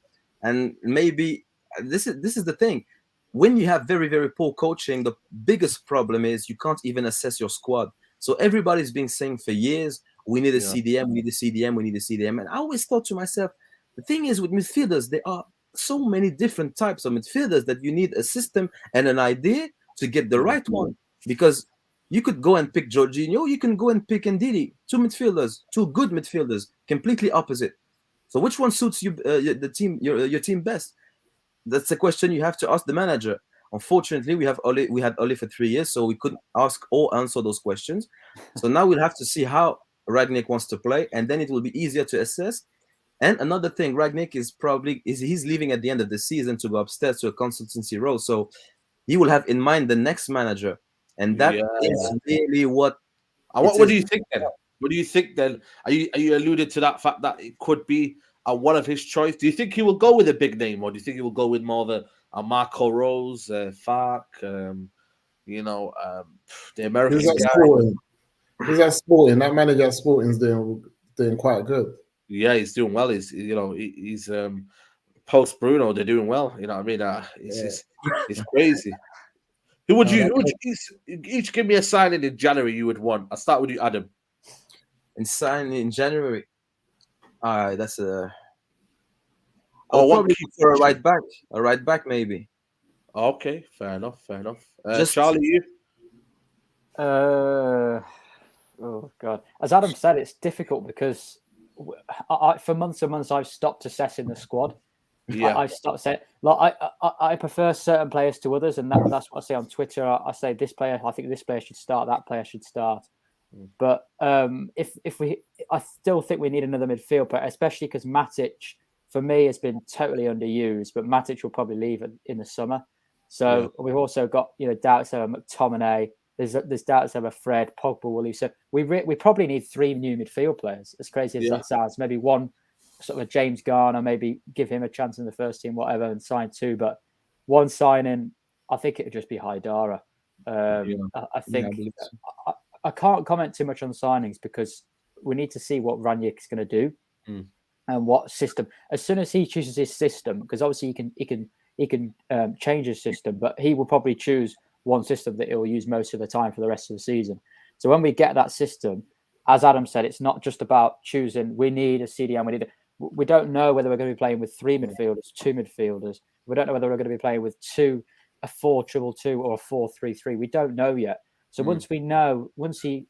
and maybe this is the thing. When you have very, very poor coaching, the biggest problem is you can't even assess your squad. So everybody's been saying for years, we need a CDM, we need a CDM, we need a CDM. And I always thought to myself, the thing is with midfielders, there are so many different types of midfielders that you need a system and an idea to get the right one. Because you could go and pick Jorginho, you can go and pick Ndidi, two good midfielders, completely opposite. So which one suits you, the team, your team best? That's a question you have to ask the manager. Unfortunately, we had Oli for 3 years, so we couldn't ask or answer those questions. So now we'll have to see how Rangnick wants to play, and then it will be easier to assess. And another thing, Rangnick he's leaving at the end of the season to go upstairs to a consultancy role, so he will have in mind the next manager, and that is really what. What do you think then? What do you think then? Are you alluded to that fact that it could be one of his choice? Do you think he will go with a big name, or do you think he will go with more of a Marco Rose, Fark, the American guy? Who's at Sporting? That manager at Sporting's doing quite good. Yeah, he's doing well. He's post Bruno, they're doing well. You know what I mean? It's crazy. Who would you each give me a signing in January you would want? I'll start with you, Adam. And signing in January. All right, that's a. Probably for a right back maybe. Okay, fair enough. Just Charlie, you. Oh God, as Adam said, it's difficult because for months and months I've stopped assessing the squad. Yeah, I've stopped saying I prefer certain players to others, and that's what I say on Twitter. I say this player, I think this player should start, that player should start. But I still think we need another midfield player, especially because Matic, for me, has been totally underused. But Matic will probably leave in the summer. So we've also got doubts over McTominay. There's doubts over Fred. Pogba will leave. So we probably need 3 new midfield players. As crazy as that sounds, maybe one sort of a James Garner, maybe give him a chance in the first team, whatever, and sign 2. But one signing, I think it would just be Haidara. I think. I can't comment too much on signings because we need to see what Rangnick is going to do and what system. As soon as he chooses his system, because obviously he can change his system, but he will probably choose one system that he will use most of the time for the rest of the season. So when we get that system, as Adam said, it's not just about choosing. We need a CDM. We don't know whether we're going to be playing with 3 midfielders, 2 midfielders. We don't know whether we're going to be playing with a 4-2-2 or a 4-3-3. We don't know yet. So once he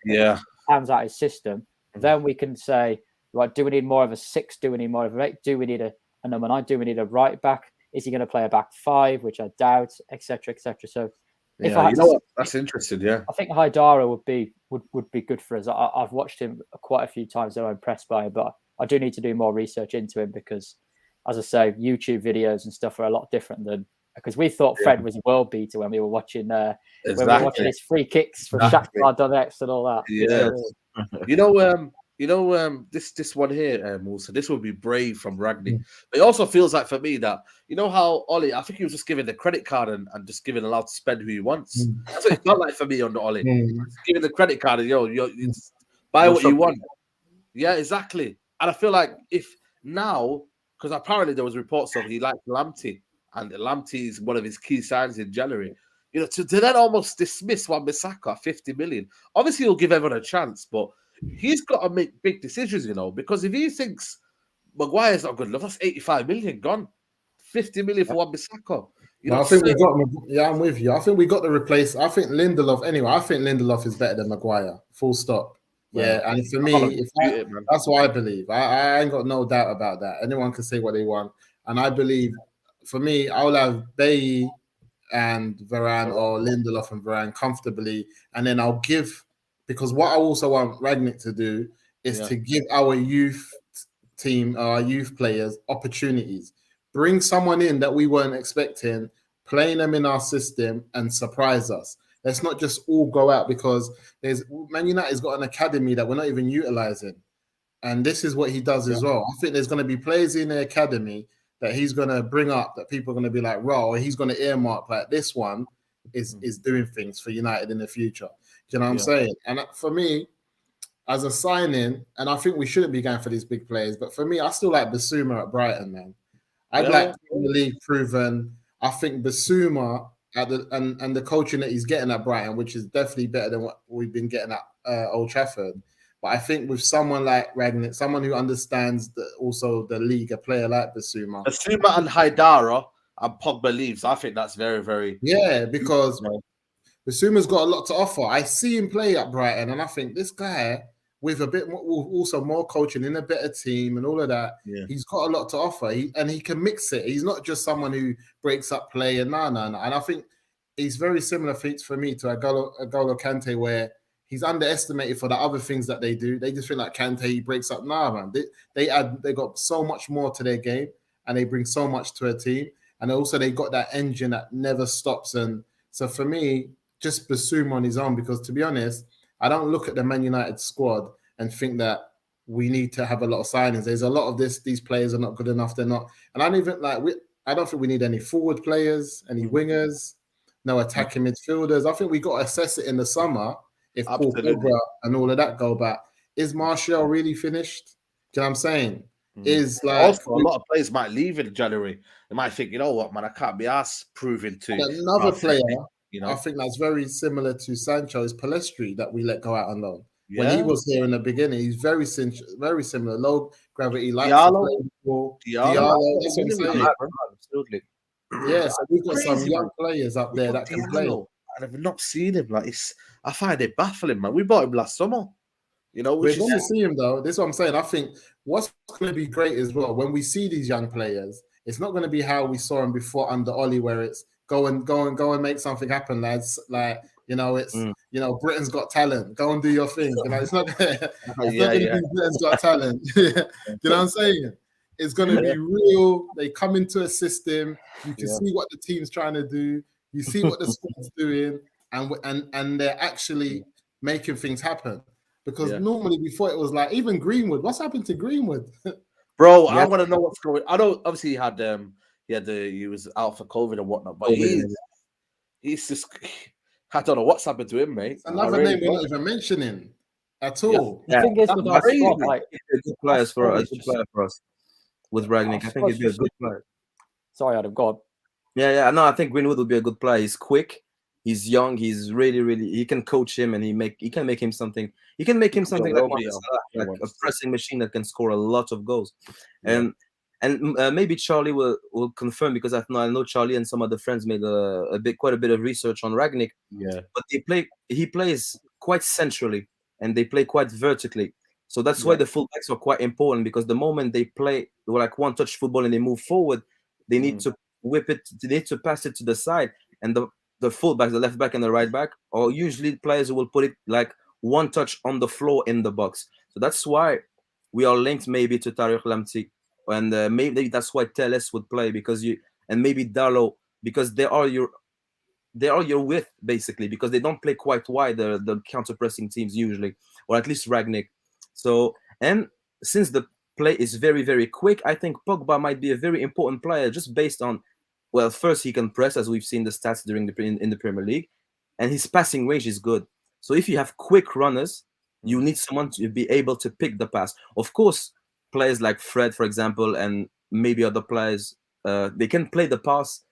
plans out his system, then we can say, right, do we need more of a 6? Do we need more of a 8? Do we need a number 9? Do we need a right back? Is he going to play a back 5, which I doubt, etc., etc. So, that's interesting. Yeah, I think Haidara would be good for us. I've watched him quite a few times. I'm impressed by him, but I do need to do more research into him because, as I say, YouTube videos and stuff are a lot different than. Because we thought Fred was a world beater when we were watching when we were watching his free kicks from Shakhtar Donetsk and all that. Yeah. This one here, Musa, this would be brave from Ragnick. But it also feels like for me that how Oli, I think he was just giving the credit card and just giving allowed to spend who he wants. That's what it felt like for me on the Oli. Giving the credit card and buy what you want. Yeah, exactly. And I feel like if now, because apparently there was reports of he liked Lamptey. And Lamptey is one of his key signs in January. To then almost dismiss Wan-Bissaka 50 million. Obviously, he'll give everyone a chance, but he's got to make big decisions, because if he thinks Maguire's not good enough, that's 85 million gone. 50 million for Wan-Bissaka. I think we got. Yeah, I'm with you. I think we got to replace. I think Lindelof. Anyway, I think Lindelof is better than Maguire. Full stop. Yeah, and for me, that's what I believe. I ain't got no doubt about that. Anyone can say what they want, and I believe. For me, I'll have Bailly and Varane or Lindelof and Varane comfortably, and then I'll give, because what I also want Ragnick to do is to give our youth team, our youth players opportunities. Bring someone in that we weren't expecting, playing them in our system and surprise us. Let's not just all go out because Man United's got an academy that we're not even utilizing. And this is what he does as well. I think there's going to be players in the academy that he's going to bring up that people are going to be like, "Raw," he's going to earmark like this one is doing things for United in the future. Do you know what I'm saying? And for me, as a signing, and I think we shouldn't be going for these big players, but for me, I still like Basuma at Brighton, man. I'd like Premier League proven. I think Basuma at and the coaching that he's getting at Brighton, which is definitely better than what we've been getting at Old Trafford. But I think with someone like Ragnick, someone who understands also the league, a player like Basuma. Basuma and Haidara and Pogba leaves. I think that's very, very... Yeah, because Basuma's got a lot to offer. I see him play at Brighton, and I think this guy, with a bit more, also more coaching in a better team and all of that, he's got a lot to offer. And he can mix it. He's not just someone who breaks up play and And I think he's very similar for me to N'Golo Kante, where he's underestimated for the other things that they do. They just feel like Kante, he breaks up. Nah, man. They got so much more to their game, and they bring so much to a team. And also they got that engine that never stops. And so for me, just Basuma on his own, because to be honest, I don't look at the Man United squad and think that we need to have a lot of signings. There's a lot of these players are not good enough. They're not. And I don't think we need any forward players, any wingers, no attacking midfielders. I think we got to assess it in the summer if Paul Pogba and all of that go back. Is Martial really finished? Do you know what I'm saying? Is like also a lot of players might leave in January. They might think, you know what, man, I can't be asked proving to another player. I think that's very similar to Sancho is Palestri that we let go out on loan. Yeah. When he was here in the beginning, he's very similar, low gravity, likes to play ball. Diallo, that's what I'm saying. Absolutely. Yeah, so we've got some young players up there that can play. And I've not seen him. I find it baffling, man. We bought him last summer. We're going to see him though. This is what I'm saying. I think what's going to be great as well when we see these young players. It's not going to be how we saw him before under Ollie, where it's go and make something happen, lads. Like it's Britain's Got Talent. Go and do your thing. It's not going to be Britain's Got Talent. You know what I'm saying? It's going to be real. They come into a system. You can see what the team's trying to do. You see what the squad's doing, and they're actually making things happen. Because normally before it was like even Greenwood. What's happened to Greenwood? Bro, I want to know what's going. I know obviously he was out for COVID and whatnot, but he's just I don't know what's happened to him, mate. Another name we're not even mentioning at all. The thing is with our squad, like a good player for us with Ragnick. I think he'd be a good player. Sorry, Adam, go on. Yeah. No, I think Greenwood would be a good player. He's quick. He's young. He's really. He can coach him, and he can make him something. He can make him something like a pressing machine that can score a lot of goals. And maybe Charlie will confirm, because I know Charlie and some other friends made quite a bit of research on Ragnick. Yeah, but he plays quite centrally, and they play quite vertically. So that's why the fullbacks are quite important, because the moment they play like one-touch football and they move forward, they need to whip it. They need to pass it to the side, and the fullbacks, the left back and the right back, are usually players who will put it like one touch on the floor in the box. So that's why we are linked maybe to Tariq Lamptey, and maybe that's why Telles would play, and maybe Darlow, because they are your width basically, because they don't play quite wide, the counter pressing teams usually, or at least Ragnick. So, and since the play is very, very quick, I think Pogba might be a very important player, just based on, well, first he can press, as we've seen the stats in the Premier League, and his passing range is good. So if you have quick runners, you need someone to be able to pick the pass. Of course, players like Fred, for example, and maybe other players, they can play the pass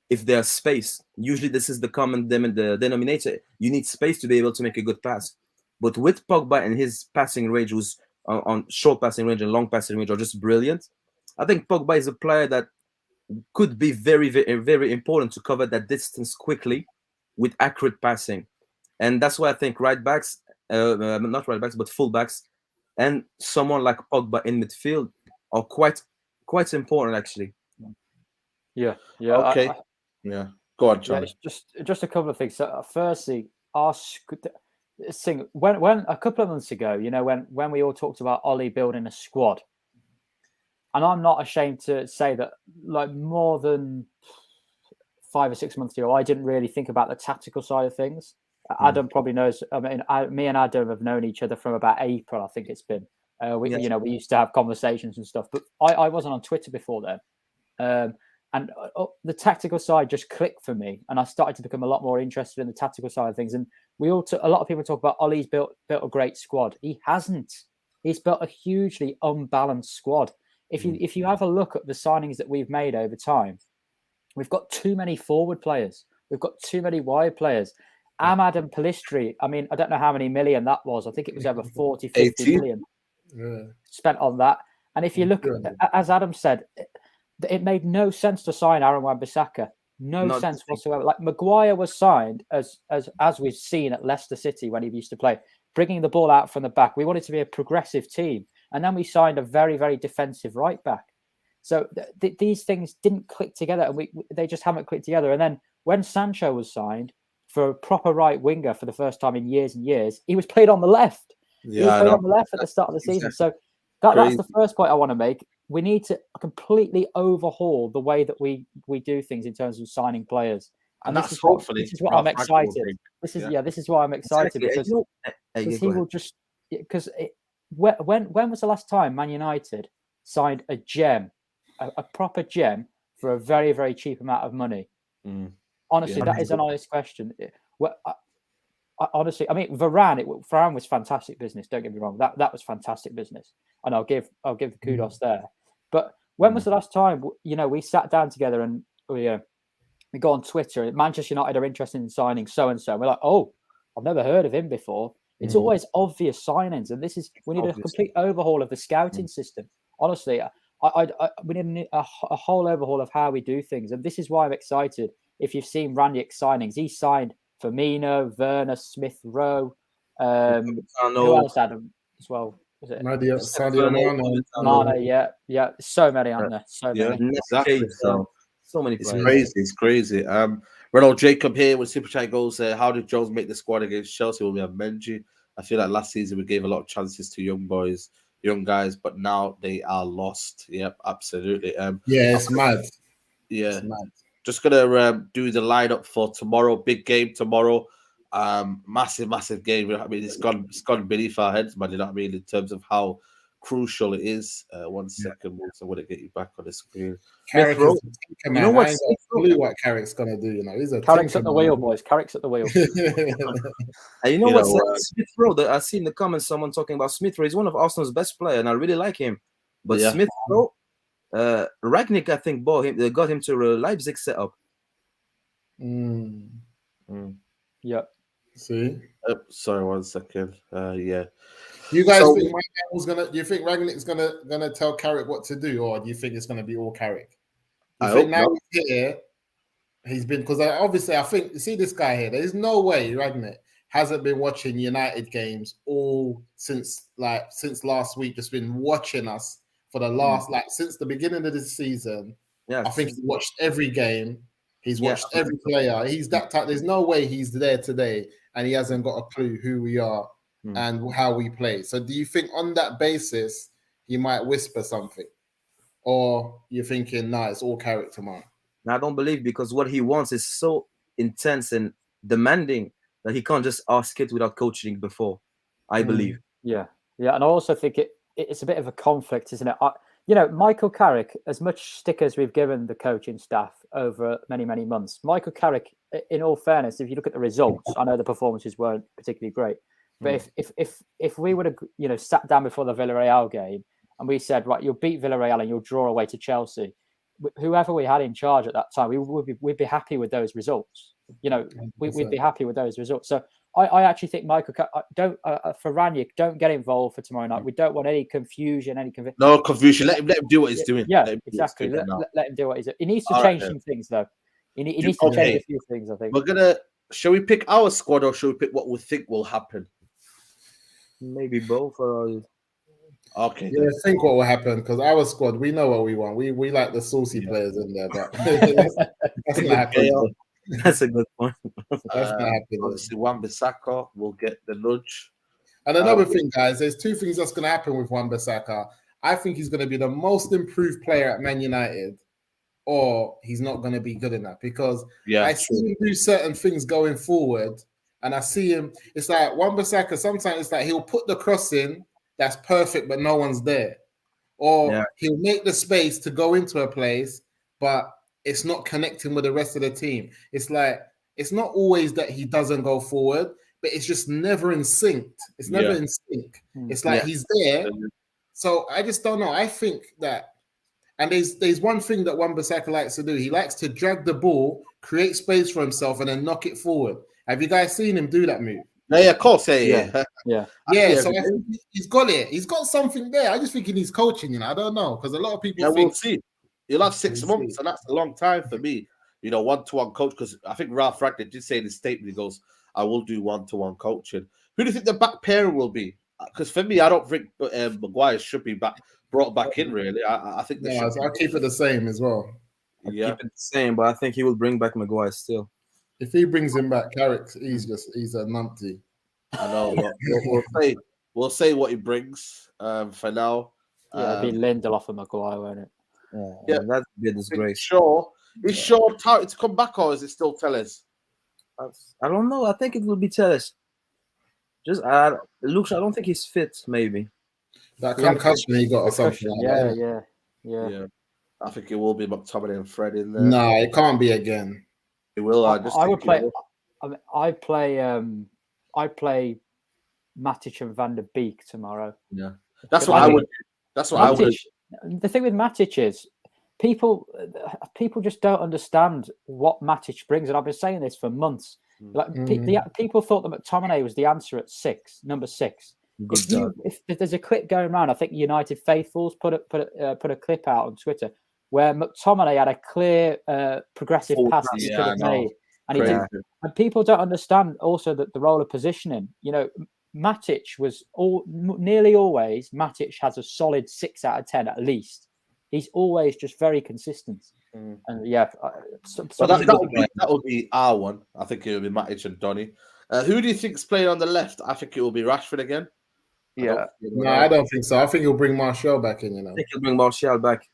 if there's space. Usually this is the common denominator. You need space to be able to make a good pass. But with Pogba and his passing range, who's on short passing range and long passing range, are just brilliant. I think Pogba is a player that could be very, very, very important to cover that distance quickly with accurate passing. And that's why I think not right backs, but full backs, and someone like Pogba in midfield are quite important, actually. Yeah. Okay. Go on, Charlie. Just a couple of things. So, firstly, when a couple of months ago, when we all talked about Ollie building a squad, and I'm not ashamed to say that, like, more than 5 or 6 months ago, I didn't really think about the tactical side of things. Adam probably knows. I mean, me and Adam have known each other from about April, I think it's been. We used to have conversations and stuff, but I wasn't on Twitter before then. And the tactical side just clicked for me, and I started to become a lot more interested in the tactical side of things. And a lot of people talk about Ollie's built a great squad. He hasn't. He's built a hugely unbalanced squad. If you have a look at the signings that we've made over time, we've got too many forward players. We've got too many wide players. Ahmad and Pellistri, I mean, I don't know how many million that was. I think it was over 40, 50 million spent on that. And if you look, as Adam said, it made no sense to sign Aaron Wan-Bissaka. No sense whatsoever. Like Maguire was signed as we've seen at Leicester City when he used to play, bringing the ball out from the back. We wanted to be a progressive team. And then we signed a very, very defensive right back. So these things didn't click together, and they just haven't clicked together. And then when Sancho was signed for a proper right winger for the first time in years and years, he was played on the left. He was played on the left at the start of the season. So that's the first point I want to make. We need to completely overhaul the way that we do things in terms of signing players. And this is what I'm excited. This is why I'm excited, because he will just, because when was the last time Man United signed a gem, a proper gem for a very, very cheap amount of money? Honestly, that is an honest question. Honestly, I mean, Varane was fantastic business. Don't get me wrong. That was fantastic business, and I'll give the kudos there. But when was the last time we sat down together and we go on Twitter? Manchester United are interested in signing so and so. We're like, oh, I've never heard of him before. It's always obvious signings, and we need a complete overhaul of the scouting system. Honestly, we need a whole overhaul of how we do things, and this is why I'm excited. If you've seen Rangnick's signings, he signed Firmino, Werner, Smith Rowe, who else, Adam, as well? Was it Sadio Mane? Yeah, so many, aren't there? So many. Exactly. So many players. It's crazy. Ronald Jacob here with Super Chat goes, how did Jones make the squad against Chelsea when we have Menji? I feel like last season we gave a lot of chances to young guys, but now they are lost. Yep, absolutely. It's mad. Yeah. It's mad. Just gonna do the lineup for tomorrow. Big game tomorrow. Massive game. I mean, it's gone beneath our heads, man. You know what I mean? In terms of how crucial it is. 1 second, so I want to get you back on the screen. Carrick is you know what? Clue what Carrick's gonna do. He's Carrick's at the wheel, boys. Carrick's at the wheel. And you know what? Smith Rowe. I see in the comments someone talking about Smith Rowe. He's one of Arsenal's best players, and I really like him. But Smith Rowe. Ragnick, I think, they got him to a Leipzig setup. Yeah. See? Sorry, 1 second. Yeah. Do you guys think do you think Ragnick's gonna tell Carrick what to do, or do you think it's gonna be all Carrick? I think now he's here, he's been, because obviously I think you see this guy here. There's no way Ragnick hasn't been watching United games since last week. Just been watching us for the last since the beginning of this season. Yeah, I think he's watched every game. He's watched every player. He's that type. There's no way he's there today and he hasn't got a clue who we are and how we play. So do you think on that basis he might whisper something? Or you're thinking, it's all Carrick tomorrow? No, I don't believe, because what he wants is so intense and demanding that he can't just ask it without coaching before, I believe. Yeah. And I also think it's a bit of a conflict, isn't it? Michael Carrick, as much stick as we've given the coaching staff over many, many months, Michael Carrick, in all fairness, if you look at the results, I know the performances weren't particularly great, but if we would have, sat down before the Villarreal game and we said, right, you'll beat Villarreal and you'll draw away to Chelsea, whoever we had in charge at that time, we'd be happy with those results. We'd be happy with those results. So I actually think Michael, for Rangnick, don't get involved for tomorrow night. We don't want any confusion, No confusion. Let him do what he's doing. Yeah, exactly. Let him do what he's doing. He needs to change some things, though. He needs to change a few things, I think. Shall we pick our squad, or shall we pick what we think will happen? Maybe both. Okay. Yeah, I think what will happen, because our squad, we know what we want. We like the saucy players in there, but that's not happening. That's a good point. Obviously, Wan-Bissaka will get the nudge. And another thing, guys, there's two things that's going to happen with Wan-Bissaka. I think he's going to be the most improved player at Man United, or he's not going to be good enough, because I see him do certain things going forward, and I see him. It's like Wan-Bissaka. Sometimes it's like he'll put the cross in, that's perfect, but no one's there. Or Yeah. he'll make the space to go into a place, but it's not connecting with the rest of the team. It's like, it's not always that he doesn't go forward, but it's just never in sync. It's never in sync. It's like he's there. So I just don't know. I think that, and there's one thing that Wan-Bissaka likes to do. He likes to drag the ball, create space for himself, and then knock it forward. Have you guys seen him do that move? Yeah, of course, Yeah. So I think he's got it. He's got something there. I just think he needs coaching. I don't know, because a lot of people think we'll see. You'll have 6 months, and that's a long time for me. One-to-one coach, because I think Ralph Ragnick did say in his statement, he goes, I will do one-to-one coaching. Who do you think the back pairing will be? Because for me, I don't think Maguire should be brought back in, really. I think I'll keep it the same as well. Keep it the same, but I think he will bring back Maguire still. If he brings him back, Carrick, he's a numpty. I know. We'll say what he brings for now. Yeah, it'll be Lindelof and Maguire, won't it? Yeah, that'd be a disgrace. Is Shaw touted to come back, or is it still Telles? I don't know. I think it will be Telles. Just Luke, I don't think he's fit. Maybe that concussion he got or something. Yeah. I think it will be McTominay and Fred in there. No, it can't be again. It will. I would play. I play Matic and Van der Beek tomorrow. Yeah, that's what I would. That's what Matic, I would. The thing with Matic is people just don't understand what Matic brings, and I've been saying this for months. Like people thought that McTominay was the answer at number 6. If there's a clip going around, I think United faithfuls put a clip out on Twitter where McTominay had a clear progressive pass that he could have made, and he didn't. And people don't understand also that the role of positioning. Matic was nearly always. Matic has a solid 6 out of 10 at least. He's always just very consistent. And that would be our one. I think it would be Matic and Donny. Who do you think's playing on the left? I think it will be Rashford again. I don't think so. I think he'll bring Martial back in. I think he'll bring Martial back.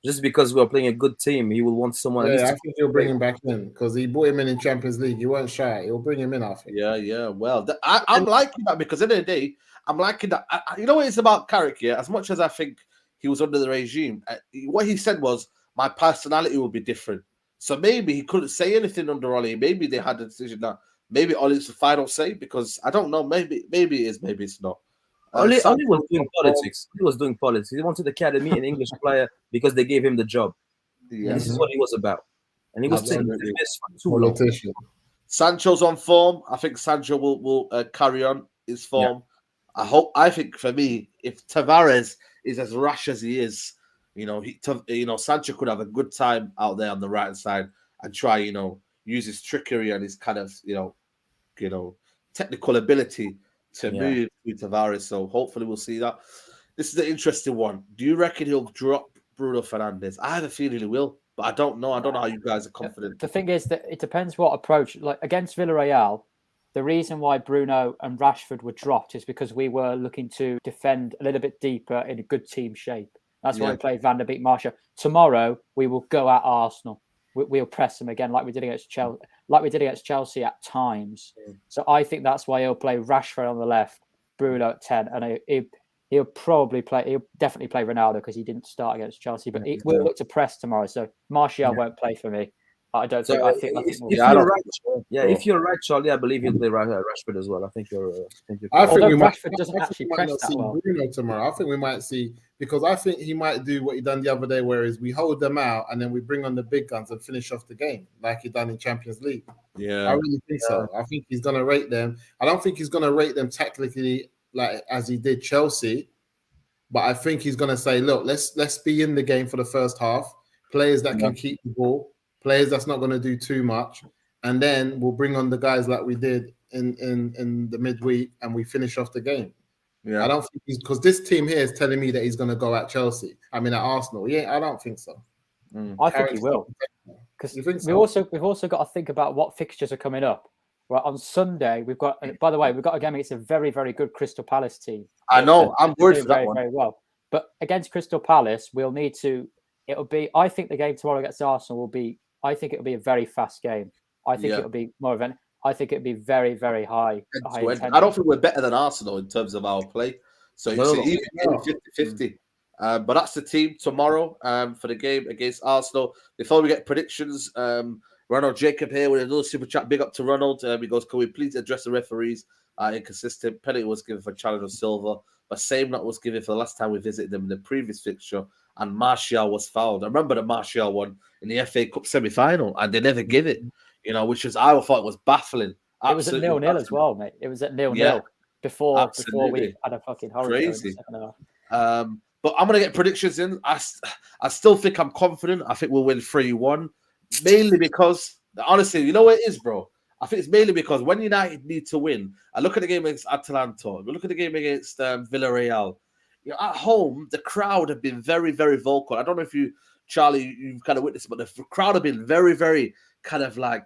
Just because we're playing a good team, he will want someone. Yeah, I think he'll bring him back in because he brought him in Champions League. He weren't shy. He'll bring him in, I think. Yeah. Well, I'm liking that because at the end of the day, I'm liking that. You know what it's about Carrick here? As much as I think he was under the regime, what he said was, my personality will be different. So maybe he couldn't say anything under Ollie. Maybe they had a decision that maybe Ollie's the final say, because I don't know. Maybe it is, maybe it's not. Ollie was doing politics. He was doing politics. He wanted academy an English player because they gave him the job. And this is what he was about. And he was taking this for too long. Sancho's on form. I think Sancho will carry on his form. Yeah. I think for me, if Tavares is as rash as he is, Sancho could have a good time out there on the right side and try, use his trickery and his kind of, technical ability to move to Tavares. So hopefully we'll see that. This is an interesting one. Do you reckon he'll drop Bruno Fernandes? I have a feeling he will, but I don't know. I don't know how you guys are confident. The thing is that it depends what approach. Like against Villarreal, the reason why Bruno and Rashford were dropped is because we were looking to defend a little bit deeper in a good team shape. That's why we played Van der Beek, Martial. Tomorrow we will go at Arsenal. We'll press them again, like we did against Chelsea at times. So I think that's why he'll play Rashford on the left, Bruno at 10, and he'll definitely play Ronaldo because he didn't start against Chelsea. But we'll look to press tomorrow. So Martial won't play for me. I don't think. If you're right, Charlie, I believe he'll play Rashford as well. I think Rashford doesn't actually press that well. Bruno tomorrow. I think we might see, because I think he might do what he done the other day, whereas we hold them out and then we bring on the big guns and finish off the game like he done in Champions League. Yeah, I really think so. I think he's gonna rate them. I don't think he's gonna rate them tactically like as he did Chelsea, but I think he's gonna say, look, let's be in the game for the first half. Players that can keep the ball. Players that's not going to do too much, and then we'll bring on the guys like we did in the midweek, and we finish off the game. Yeah, I don't think because this team here is telling me that he's going to go at Chelsea. I mean at Arsenal. Yeah, I don't think so. I think he will, because we've also got to think about what fixtures are coming up. Right, on Sunday we've got. By the way, we've got a game against a very, very good Crystal Palace team. I know. I'm worried for that one. Very well, but against Crystal Palace, we'll need to. It'll be. I think the game tomorrow against Arsenal will be. I think it'll be a very fast game. I think it'll be more of an. I think it'll be very, very high. I don't think we're better than Arsenal in terms of our play. So No, it's even 50-50. But that's the team tomorrow for the game against Arsenal. Before we get predictions, Ronald Jacob here with another super chat. Big up to Ronald. He goes, can we please address the referees are inconsistent? Penalty was given for challenge of Silva, but same not was given for the last time we visited them in the previous fixture, and Martial was fouled. I remember the Martial one in the FA Cup semi-final, and they never give it, which was, I thought was baffling. It was at 0-0 as well, mate. It was at 0-0 before we had a fucking horror show in the second half. But I'm going to get predictions in. I still think I'm confident. I think we'll win 3-1. Mainly because, honestly, you know what it is, bro? I think it's mainly because when United need to win, I look at the game against Atalanta, we look at the game against Villarreal. At home, the crowd have been very, very vocal. I don't know if you, Charlie, you've kind of witnessed, but the crowd have been very, very kind of like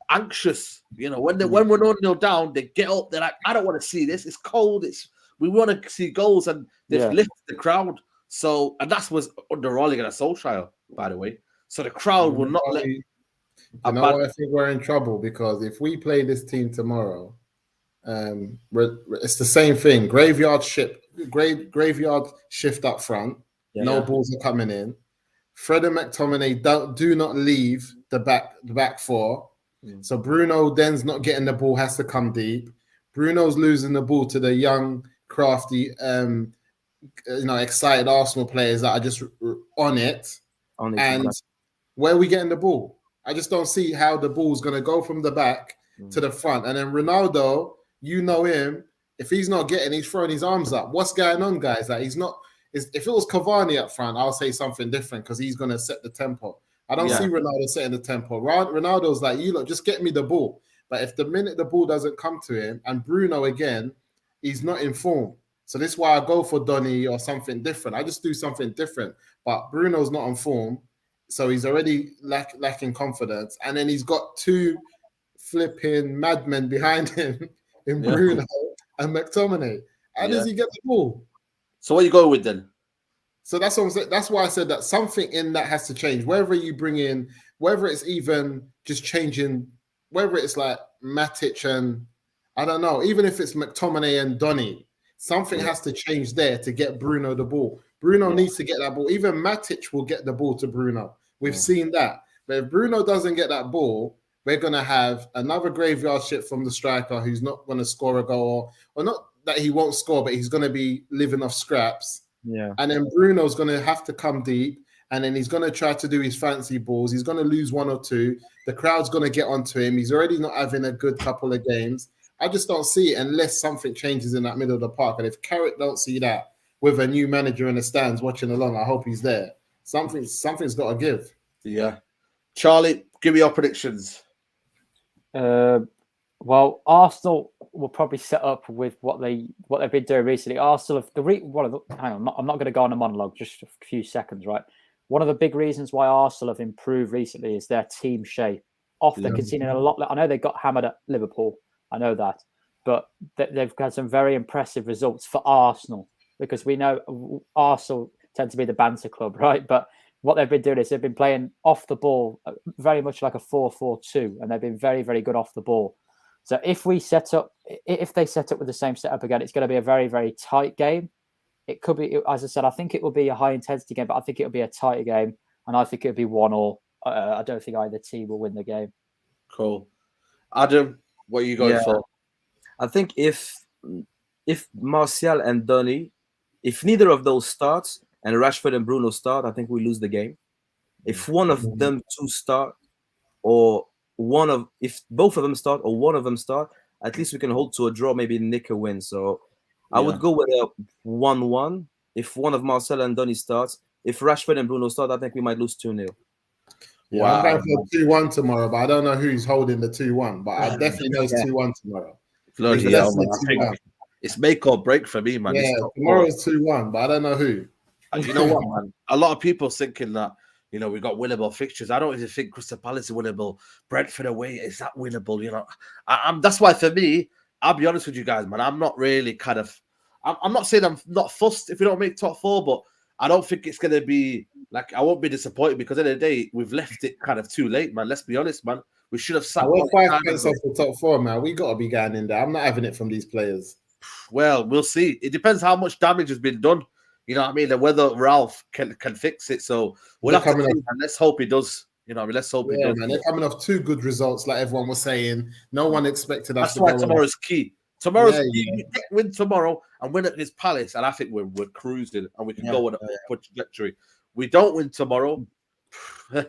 anxious. When we're 0-0 down, they get up. They're like, I don't want to see this. It's cold. We want to see goals, and they've lifted the crowd. So, and that was under Raleigh and Solskjaer, by the way. So the crowd will not let. You know what? I think we're in trouble because if we play this team tomorrow, it's the same thing. Graveyard shift up front. No balls are coming in. Fred and McTominay do not leave the back four. So Bruno then's not getting the ball, has to come deep. Bruno's losing the ball to the young, crafty, excited Arsenal players that are just on it. And where are we getting the ball? I just don't see how the ball's going to go from the back to the front. And then Ronaldo, you know him. If he's not getting, he's throwing his arms up. What's going on, guys? Like, he's not. If it was Cavani up front, I'll say something different because he's going to set the tempo. I don't see Ronaldo setting the tempo. Ronaldo's like, you look, just get me the ball. But if the minute the ball doesn't come to him, and Bruno again, he's not in form. So this is why I go for Donny or something different. I just do something different. But Bruno's not on form. So he's already lacking confidence. And then he's got two flipping madmen behind him in Bruno and McTominay. How does he get the ball? So what are you going with then? So that's what I'm saying. That's why I said that something in that has to change. Whether you bring in, whether it's even just changing, whether it's like Matic and, I don't know, even if it's McTominay and Donny, something has to change there to get Bruno the ball. Bruno needs to get that ball. Even Matic will get the ball to Bruno. We've seen that. But if Bruno doesn't get that ball, we're going to have another graveyard shift from the striker who's not going to score a goal. Or not that he won't score, but he's going to be living off scraps. Yeah. And then Bruno's going to have to come deep. And then he's going to try to do his fancy balls. He's going to lose one or two. The crowd's going to get onto him. He's already not having a good couple of games. I just don't see it unless something changes in that middle of the park. And if Carrick don't see that with a new manager in the stands watching along, I hope he's there. Something's got to give. Yeah. Charlie, give me your predictions. Well, Arsenal will probably set up with what they've been doing recently. Arsenal have hang on, I'm not going to go on a monologue, just a few seconds, right? One of the big reasons why Arsenal have improved recently is their team shape. They're conceding a lot. I know they got hammered at Liverpool. I know that, but they've had some very impressive results for Arsenal because we know Arsenal tend to be the banter club, right? But what they've been doing is they've been playing off the ball very much like a 4-4-2, and they've been very, very good off the ball. So if they set up with the same setup again, it's going to be a very, very tight game. It could be, as I said, I think it will be a high intensity game, but I think it'll be a tighter game, and I think it'll be 1-1. I don't think either team will win the game. Cool. Adam, what are you going for? I think if Martial and Donny, if neither of those starts and Rashford and Bruno start, I think we lose the game. If one of them two start, or if both of them start or one of them start, at least we can hold to a draw, maybe nick a win. So I would go with a 1-1. If one of Marcel and Donny starts, if Rashford and Bruno start, I think we might lose 2-0. Yeah, wow. I'm going for 2-1 tomorrow, but I don't know who's holding the 2-1. But I definitely know it's 2-1 tomorrow. Bloody hell, man. I think it's make or break for me, man. Yeah, tomorrow's 2-1, but I don't know who. You know what, man? A lot of people thinking that, we got winnable fixtures. I don't even think Crystal Palace is winnable. Brentford away, is that winnable? That's why for me, I'll be honest with you guys, man. I'm not really I'm not saying I'm not fussed if we don't make top four, but I don't think it's going to be I won't be disappointed because at the end of the day, we've left it kind of too late, man. Let's be honest, man. We should have sat. We're 5 points off the top four, man. We got to be going in there. I'm not having it from these players. Well, we'll see. It depends how much damage has been done. You know what I mean? And whether Ralph can fix it. So we'll have to see, and let's hope he does. You know, let's hope he does. Man, they're coming off 2 good results, like everyone was saying. No one expected us to go. That's why tomorrow's key. Tomorrow's key. We win tomorrow and win at his Palace, and I think we're cruising and we can go on a upward trajectory. We don't win tomorrow.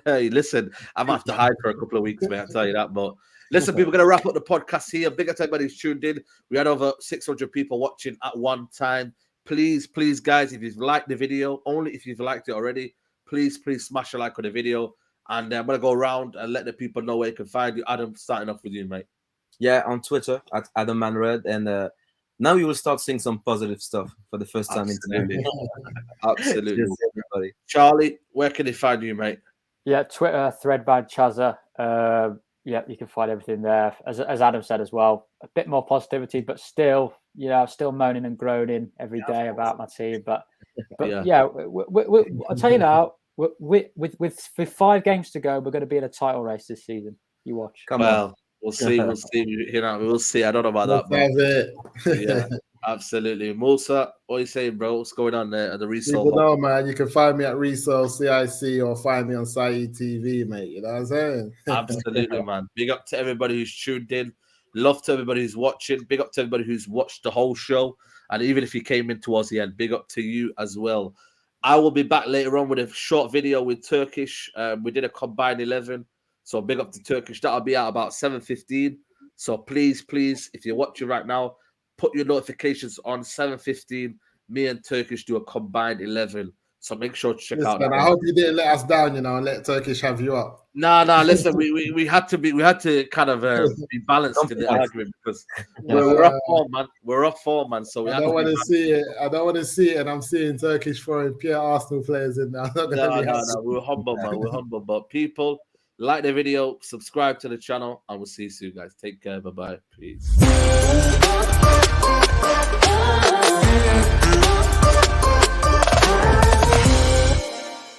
Hey, listen, I'm gonna have to hide for a couple of weeks, man. I'll tell you that. But listen, people, we're gonna wrap up the podcast here. Big up to everybody who's tuned in. We had over 600 people watching at one time. Please, guys, if you've liked the video, only if you've liked it already, please smash a like on the video. And I'm gonna go around and let the people know where you can find you. Adam, starting off with you, mate. Yeah, on Twitter at Adam Manred, and now you will start seeing some positive stuff for the first time in today. Absolutely, everybody. Charlie, where can they find you, mate? Yeah, Twitter, Threadbad Chazza. Yeah, you can find everything there. As Adam said as well, a bit more positivity, but still, still moaning and groaning every day about my team. But yeah, I'll tell you now, with 5 games to go, we're going to be in a title race this season. You watch. Come on. We'll see. We'll see. I don't know about that. Yeah, absolutely. Musa, what are you saying, bro? What's going on there at the Resale? People know, man. You can find me at Resale CIC or find me on Saeed TV, mate. You know what I'm saying? Absolutely, man. Big up to everybody who's tuned in. Love to everybody who's watching. Big up to everybody who's watched the whole show. And even if you came in towards the end, big up to you as well. I will be back later on with a short video with Turkish. We did a combined 11. So big up to Turkish. That'll be out about 7:15. So please, if you're watching right now, put your notifications on 7:15. Me and Turkish do a combined 11. So make sure to check out. I hope you didn't let us down, and let Turkish have you up. No. Listen, we had to kind of be balanced in the argument because we're up 4, man. We're up 4, man. So I don't want to see it. I don't want to see it, and I'm seeing Turkish throwing pure Arsenal players in there. No. We're humble, man. We're humble, but people. Like the video, subscribe to the channel, and we'll see you soon, guys. Take care. Bye-bye. Peace.